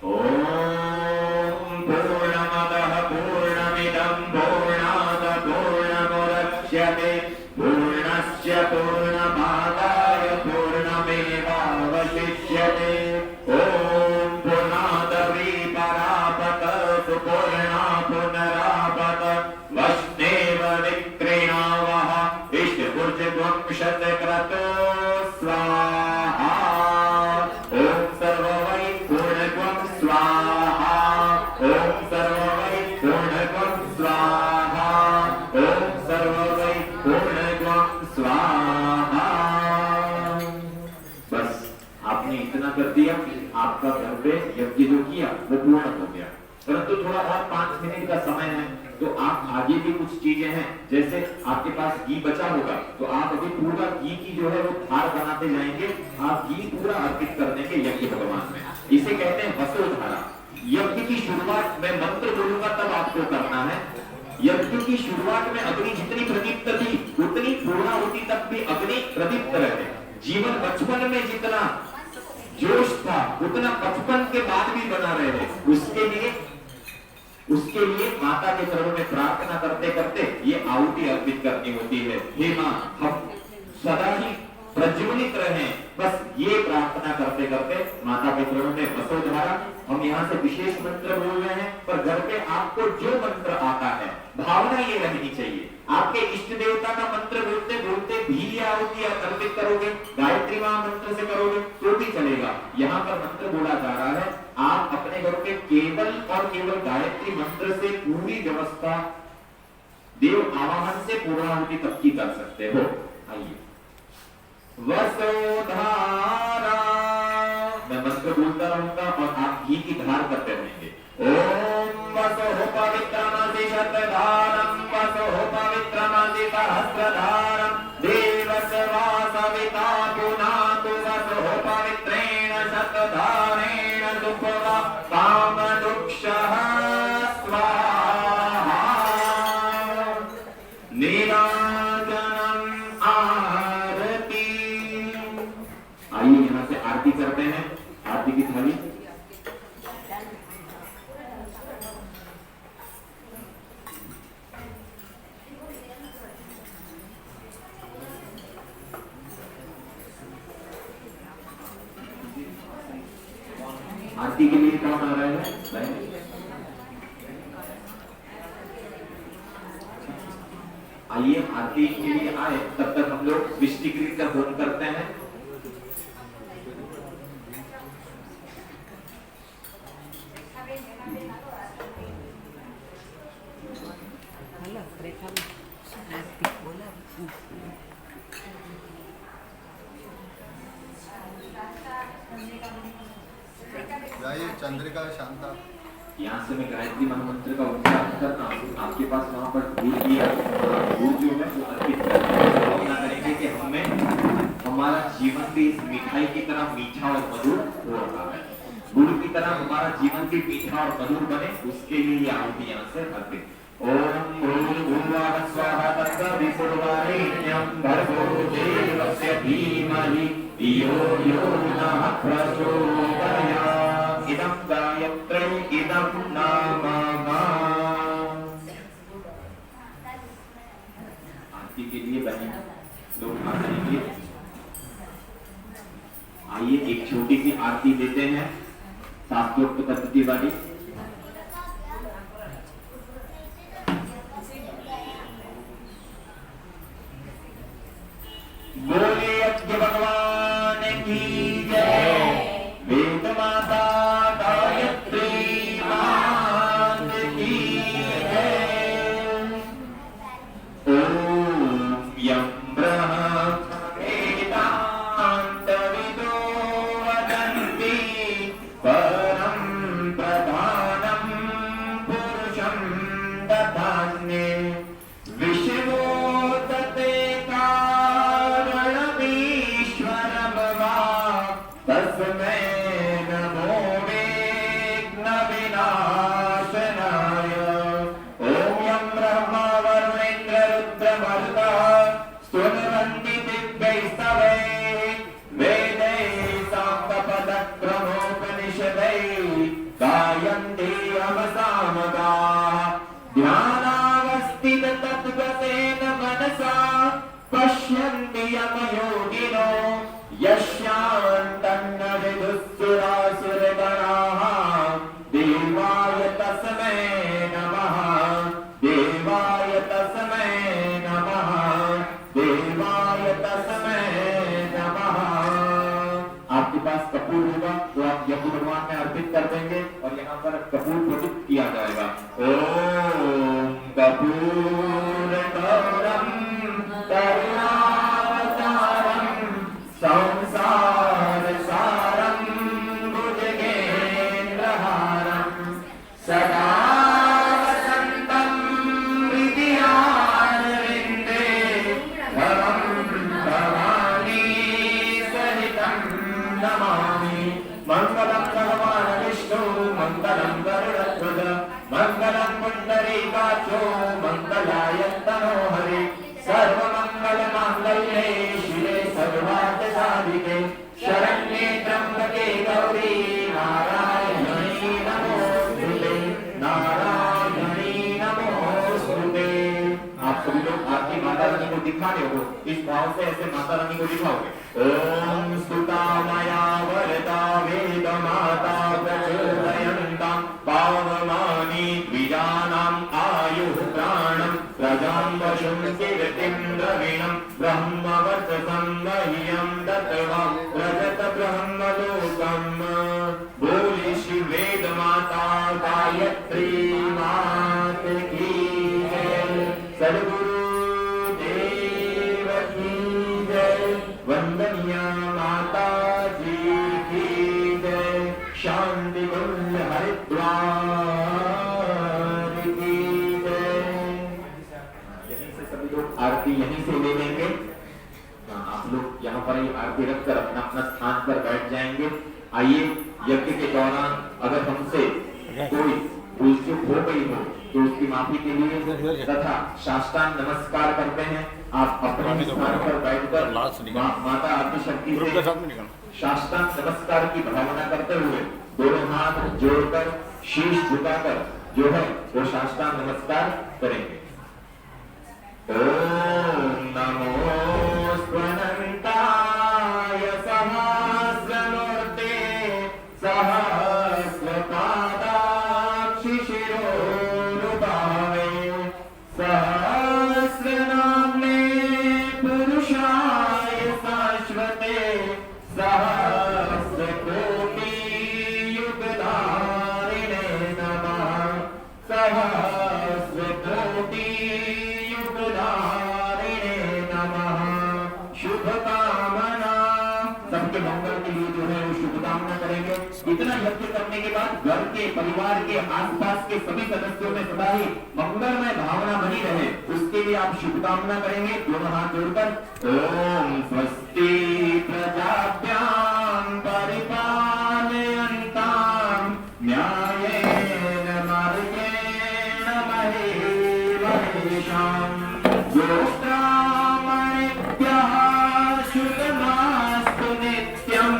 ओम पूर्णमदः पूर्णमिदं पूर्णात् पूर्णमुदच्यते पूर्णस्य पूर्णमादाय पूर्णमेवावशिष्यते। ओम पूर्णात् विपरापत पूर्णा पुनरापत वष्णेव विक्रीणावः इष्टभुजत्वं शतक्रतो स्वाहा। ओम सर्ववै पूर्णत्वं स्वाहा। ओम सर्ववै पूर्णत्वं स्वाहा। ओम सर्ववै पूर्णत्वं स्वाहा। बस आपने इतना कर दिया, आपका घर पे यज्ञ जो किया वो पूर्ण हो गया। परंतु थोड़ा और 5 मिनट का समय है, तो आप आगे भी कुछ चीजें हैं, जैसे आपके पास घी बचा होगा तो आप अभी पूरा घी की जो है वो धार बनाते जाएंगे। आप घी पूरा अर्पित कर देंगे यज्ञ भगवान में। इसे कहते हैं वसोधारा। यज्ञ की शुरुआत में मंत्र बोलूंगा तब आपको करना है। यज्ञ की शुरुआत में अग्नि जितनी प्रदीप्त थी उतनी पूर्णाहुति तक भी अग्नि प्रदीप्त रहे। जीवन बचपन में जितना जोश था उतना बचपन के बाद भी बना रहे। उसके लिए माता के चरणों में प्रार्थना करते करते ये आहुति अर्पित करनी होती है। हे माँ हम सदा ही प्रज्वलित रहें, बस ये प्रार्थना करते करते माता के चरणों में वसोधारा। हम यहाँ से विशेष मंत्र बोल रहे हैं, पर घर पे आपको जो मंत्र आता है भावना ये रहनी चाहिए। आपके इष्ट देवता का मंत्र बोलते बोलते भी आहुति अर्पित करोगे, गायत्री महामंत्र से करोगे तो भी चलेगा। यहाँ पर मंत्र बोला जा रहा है, आप अपने घर के केवल और केवल गायत्री मंत्र से पूरी व्यवस्था देव आवाहन से पूर्णाहुति तक की कर सकते हो। आइए वसोधारा, मैं मंत्र बोलता रहूंगा और आप घी की धार करते रहेंगे। ओम वसो पवित्रमसि शतधारं वसो पवित्रमसि सहस्रधारं देवस्य वासविता पुनातु वसो पवित्रेण शतधारेण सुभवा कामदुक्षः स्वाहा। नीराजनम् आरती। आइए यहाँ से आरती करते हैं। आरती की थाली आरती के लिए कौन आ रहे हैं? आइए आरती के लिए आए, तब तक हम लोग विष्टिकृत का होम करते हैं। चंद्रिका शांता। यहाँ से मैं गायत्री महामंत्र का उच्चारण करता हूँ। आपके पास वहां पर दूध दिया, दूध जो है वो अर्पित भावना करेंगे कि हमें हमारा जीवन भी इस मिठाई की तरह मीठा और मधुर हो रहा है। गुड़ की तरह हमारा जीवन भी मीठा और मधुर बने, उसके लिए ये आहुति यहाँ से अर्पित। ओम भूर्भुवः स्वः तत्सवितुर्वरेण्यं भर्गो देवस्य धीमहि धियो यो नः प्रचोदयात्। इदं गायत्री इदं नामः। आरती के लिए बहन लोग आ जाएंगे। आइए एक छोटी सी आरती देते हैं शास्त्रोक्त पद्धति वाली। बोले यज्ञ भगवान की जय। वेद माता गायत्री मात की जय। ओम यं ब्रह्मेतान्तविदो वदन्ति परं प्रधानं पुरुषं दधान्ये विष्णो तते तस्मै नमो विघ्नविनाशनाय। ॐ यं ब्रह्मा वरुणेन्द्र रुद्रमरुतः स्तुवन्ति योगिनो यस्यान्तन्न विदुःसुरासुरगणाः देवाय तस्मै नमः देवाय तस्मै नमः देवाय तस्मै नमः। आपके पास कपूर होगा तो आप यज्ञ भगवान में अर्पित कर देंगे और यहाँ पर कपूर प्रदीप किया जाएगा। ओम कपूर गौरम करुणावतारम संसार सारम भुजगेन्द्रहारम सदा वसंतम हृदयारविंदे भवं भवानी सहितं नमामि। मंगलम भगवान विष्णु मंगलम गरुड़ध्वज मंगलम पुंडरीकाक्षो मंगलाय तनोहरि सर्वमंगल मांगल्ये शिवे सर्वार्थ साधिके शरण्ये त्र्यंबके गौरी नारायणी नमोस्तुते नारायणी नमोस्तुते। आप सभी लोग आपकी माता रानी को दिखा रहे हो, इस भाव से ऐसे माता रानी को दिखाओगे। ओम स्तुता मया वरदा वेद माता प्रचोदयन्तां पावमानि द्विजानां आयुः प्राणं प्रजां वशं कीर्तिं द्रविणं ब्रह्मवर्चसं मह्यं दत्त्वा रजत ब्रह्मलोकम्। बोले श्री वेद माता गायत्री मात की जय, सद्गुरु देव की जय, वंदनीय माता जी की जय, शांति कुंज हरिद्वार की जय। यहीं से सभी लोग आरती यहीं से ले लेंगे। आप लोग यहाँ पर ही आरती रखकर अपना अपना स्थान पर बैठ जाएंगे। आइए, यज्ञ के दौरान अगर हमसे कोई भूल चूक हो गई हो तो उसकी माफी के लिए तथा साष्टांग नमस्कार करते हैं। आप अपने स्थान पर बैठकर माता आदि शक्ति से साष्टांग नमस्कार की भावना करते हुए दोनों हाथ जोड़कर शीश झुकाकर जो है वो साष्टांग नमस्कार करेंगे। ओम नमो स्वनंताय सहस्रमूर्ते सहस्रपादाक्षि शिरोरुबावे सहस्रनाम्ने पुरुषाय शाश्वते सहस्रकोटियुगधारिणे नमः सहस्रकोटियुगधारिणे नमः। शुभकामना सबके मंगल के लिए जो है वो शुभकामना करेंगे। इतना यज्ञ करने के बाद घर के परिवार के आसपास के सभी सदस्यों में सदा ही मंगलमय भावना बनी रहे, उसके लिए आप शुभकामना करेंगे दोनों हाथ जोड़कर। ओम स्वस्ति प्रजाभ्यां परिपालयन्तां न्यायेन मार्गेण महीं महिषाम् गोब्राह्मणेभ्यः शुभमास्तु नित्यं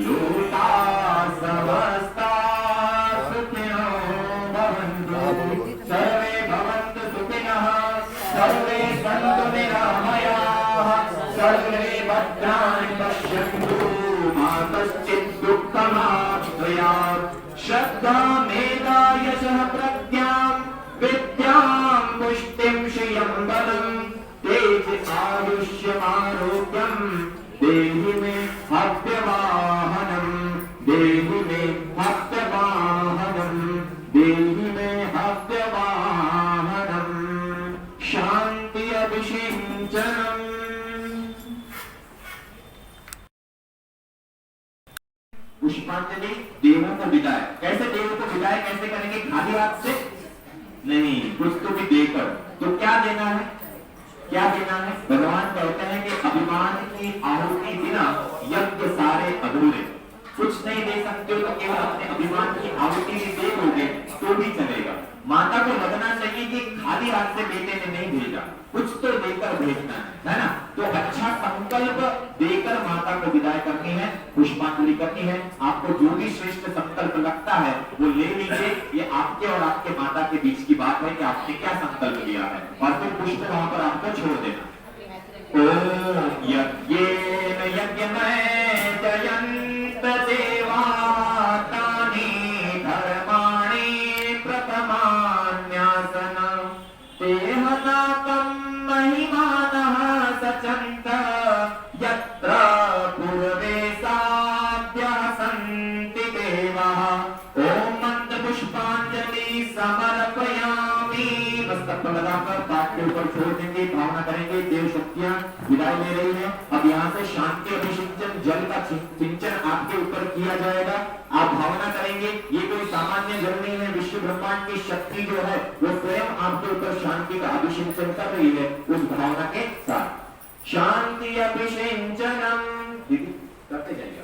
लोकाः समस्ताः सुखिनो भवन्तु सर्वे भवन्तु सुखिनः सर्वे सन्तु निरामयाः सर्वे भद्राणि पश्यन्तु मा कश्चित् दुःखमाप्नुयात्। श्रद्धा मेधा यशः प्रज्ञां विद्यां पुष्टिं श्रियं बलं तेज आयुष्यमारोग्यं देहि मे हव्यवाहनं देहि मे हव्यवाहनं देहि मे हव्यवाहनं शांति अभिषिञ्चनम्। पुष्पांजलि देवों को विदाई। कैसे देवों को विदाई कैसे करेंगे? खाली हाथ से नहीं, कुछ तो भी देकर। तो क्या देना है? क्या देना है? भगवान कहते हैं कि अभिमान की आहुति बिना यज्ञ सारे अधूरे। कुछ नहीं दे सकते हो तो केवल अपने अभिमान की आहुति भी दे दोगे तो भी चलेगा। माता को लगना चाहिए कि खाली हाथ से बेटे ने नहीं भेजा, कुछ तो देकर भेजना है ना। तो अच्छा संकल्प देकर माता को विदाई करनी है, पुष्पांजलि करनी है। आपको जो भी श्रेष्ठ संकल्प लगता है वो ले लीजिए। ये आपके और आपके माता के बीच की बात है कि आपने क्या संकल्प लिया है, और फिर पुष्प वहां पर आपको छोड़ देना। ओम यज्ञेन यज्ञमय जयन्त देवातानि धर्माणि प्रथमान्यासन तेहनाकं महिमानः सचन्त यत्र पूर्वे साद्यः सन्ति देवाः ओम मंत्रपुष्पांजलि समर्पयामि। मस्तक पर लगाकर पाठ के ऊपर छोड़ देंगे, भावना करेंगे देव शक्तियां विदाई ले रही हैं। अब यहाँ से शांति अभिषिंचन जल का सिंचन आपके ऊपर किया जाएगा। आप भावना करेंगे ये कोई सामान्य जल नहीं है, विश्व ब्रह्मांड की शक्ति जो है वो स्वयं आपके ऊपर शांति का अभिषिंचन कर रही है। उस भावना के साथ शांति अभिषिंचनम करते जाइए।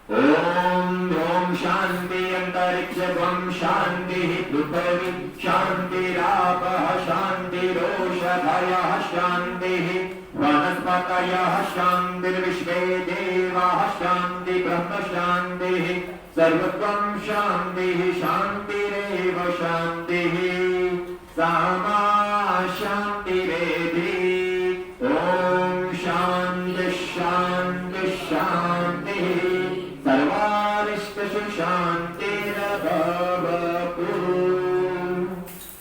ओम ओम शांति अंतरिक्षं शांति पृथ्वी शांतिरापः शांतिरोषधयः शांतिः वनस्पतयः शांतिर्विश्वे देवाः शांति ब्रह्म शांतिः सर्वत्वं शांतिः शांतिरेव शांतिः सामा शांतिरेधि। ओम शांति शांति शांति सर्वारिष्टसु शांतिरभवतु।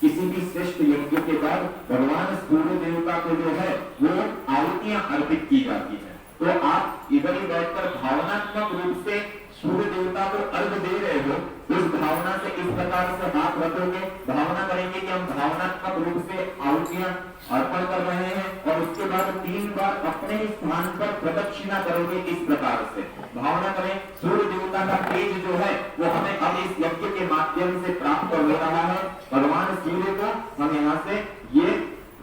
किसी भी श्रेष्ठ यज्ञ के बाद भगवान सूर्य देवता को जो है वो आहुतियां अर्पित की जाती है। तो आप इधर ही बैठकर भावनात्मक रूप से सूर्य देवता को अर्घ दे रहे हो, उस भावना से इस प्रकार से हाथ रखोगे, भावना करेंगे कि हम भावनात्मक रूप से आहुतियां अर्पण कर रहे हैं और उसके बाद 3 बार अपने स्थान पर प्रदक्षिणा करोगे। इस प्रकार से भावना करें सूर्य देवता का तेज जो है वो हमें अब इस यज्ञ के माध्यम से प्राप्त हो रहा है। भगवान सूर्य को हम यहाँ से ये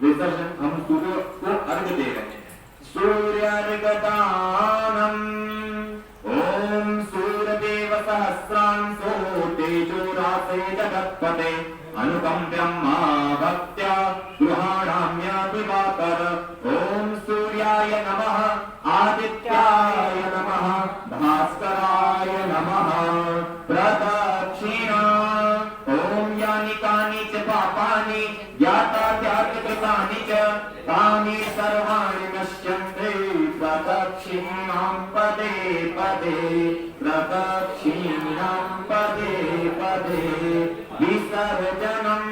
विसर्जन हम सूर्य को अर्घ दे रहे हैं। सूर्यार्घदानम ओम सूर्यदेव सहस्रांशो तेजोरासे जगत्पते अनुपम ब्रह्मा भक्त्या गृहाणाम्यादिवाकर ओम सूर्याय नमः आदित्याय नमः भास्कराय नमः प्रदक्षिणा ओम यानि कानि च पापानि ज्ञाताज्ञातकृतानि च तानि सर्वाणि नश्यन्ते प्रदक्षिणां पदे पदे प्रदक्षिणां पदे पदे विसर्जनम्।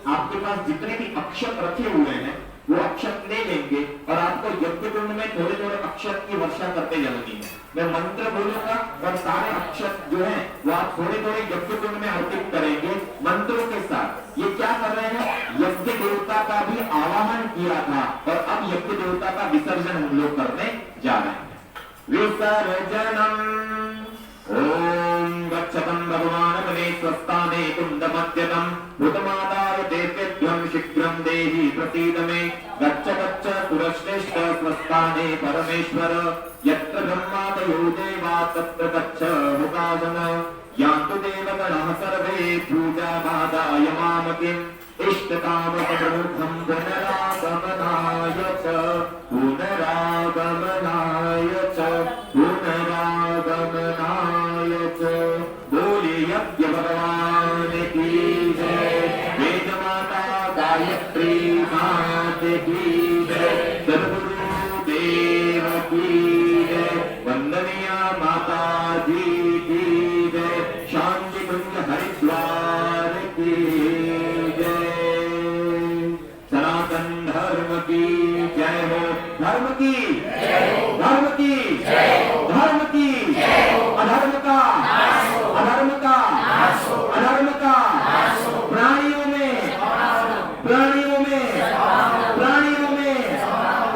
आपके पास जितने भी अक्षत रखे हुए हैं वो अक्षत ले लेंगे और आपको यज्ञ कुंड में थोड़े थोड़े अक्षत की वर्षा करते जानी है। मैं मंत्र बोलूंगा और सारे अक्षत जो है वो आप थोड़े थोड़े यज्ञ कुंड में अर्पित करेंगे मंत्रों के साथ। ये क्या कर रहे हैं, यज्ञ देवता का भी आवाहन किया था और अब यज्ञ देवता का विसर्जन हम लोग करने जा रहे हैं। विसर्जनम् ओम गच्छतं भगवान बने स्वस्थाने कुंडमध्यतम भूतमादाय देव्यभ्यं शीघ्रं देहि प्रसीद मे गच्छ गच्छ पुरश्रेष्ठ स्वस्थाने परमेश्वर यत्र ब्रह्मादयो देवा तत्र गच्छ मुकासन यान्तु देवगणाः सर्वे पूजामादाय मामकिम् इष्टकामप्रमुखं पुनरागमनाय च पुनरागमनाय च पुनरागमनाय च। बोले यज्ञ भगवान की जय, वेद माता गायत्री मात की जय, सद्गुरु देव की जय, वंदनीय माता जी की जय, शांति कुंज हरिद्वार की जय, सनातन धर्म की जय हो, धर्म की धर्म की धर्म की अधर्म का अधर्म का अधर्म का प्राणियों में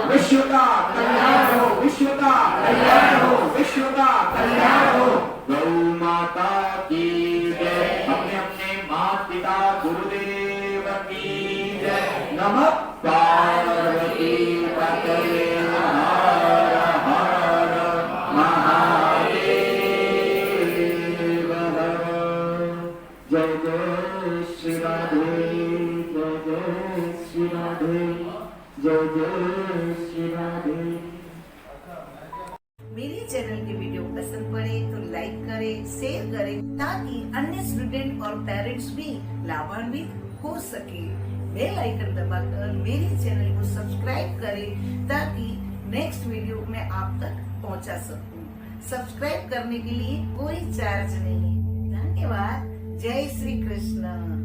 विश्व का कल्याण हो, विश्व का कल्याण हो, विश्व का कल्याण हो। गौ माता की जय, अपने अपने माता पिता गुरुदेव की जय। नमः पार्वती पतये हर हर महादेव हर। जय जय श्री राधे, जय जय श्री राधे, जय जय श्री राधे। मेरे चैनल के वीडियो पसंद पड़े तो लाइक करें, शेयर करें ताकि अन्य स्टूडेंट और पेरेंट्स भी लाभान्वित हो सके। बेल आइकन दबाकर मेरे चैनल को सब्सक्राइब करें ताकि नेक्स्ट वीडियो मैं आप तक पहुंचा सकूं। सब्सक्राइब करने के लिए कोई चार्ज नहीं। धन्यवाद। जय श्री कृष्ण।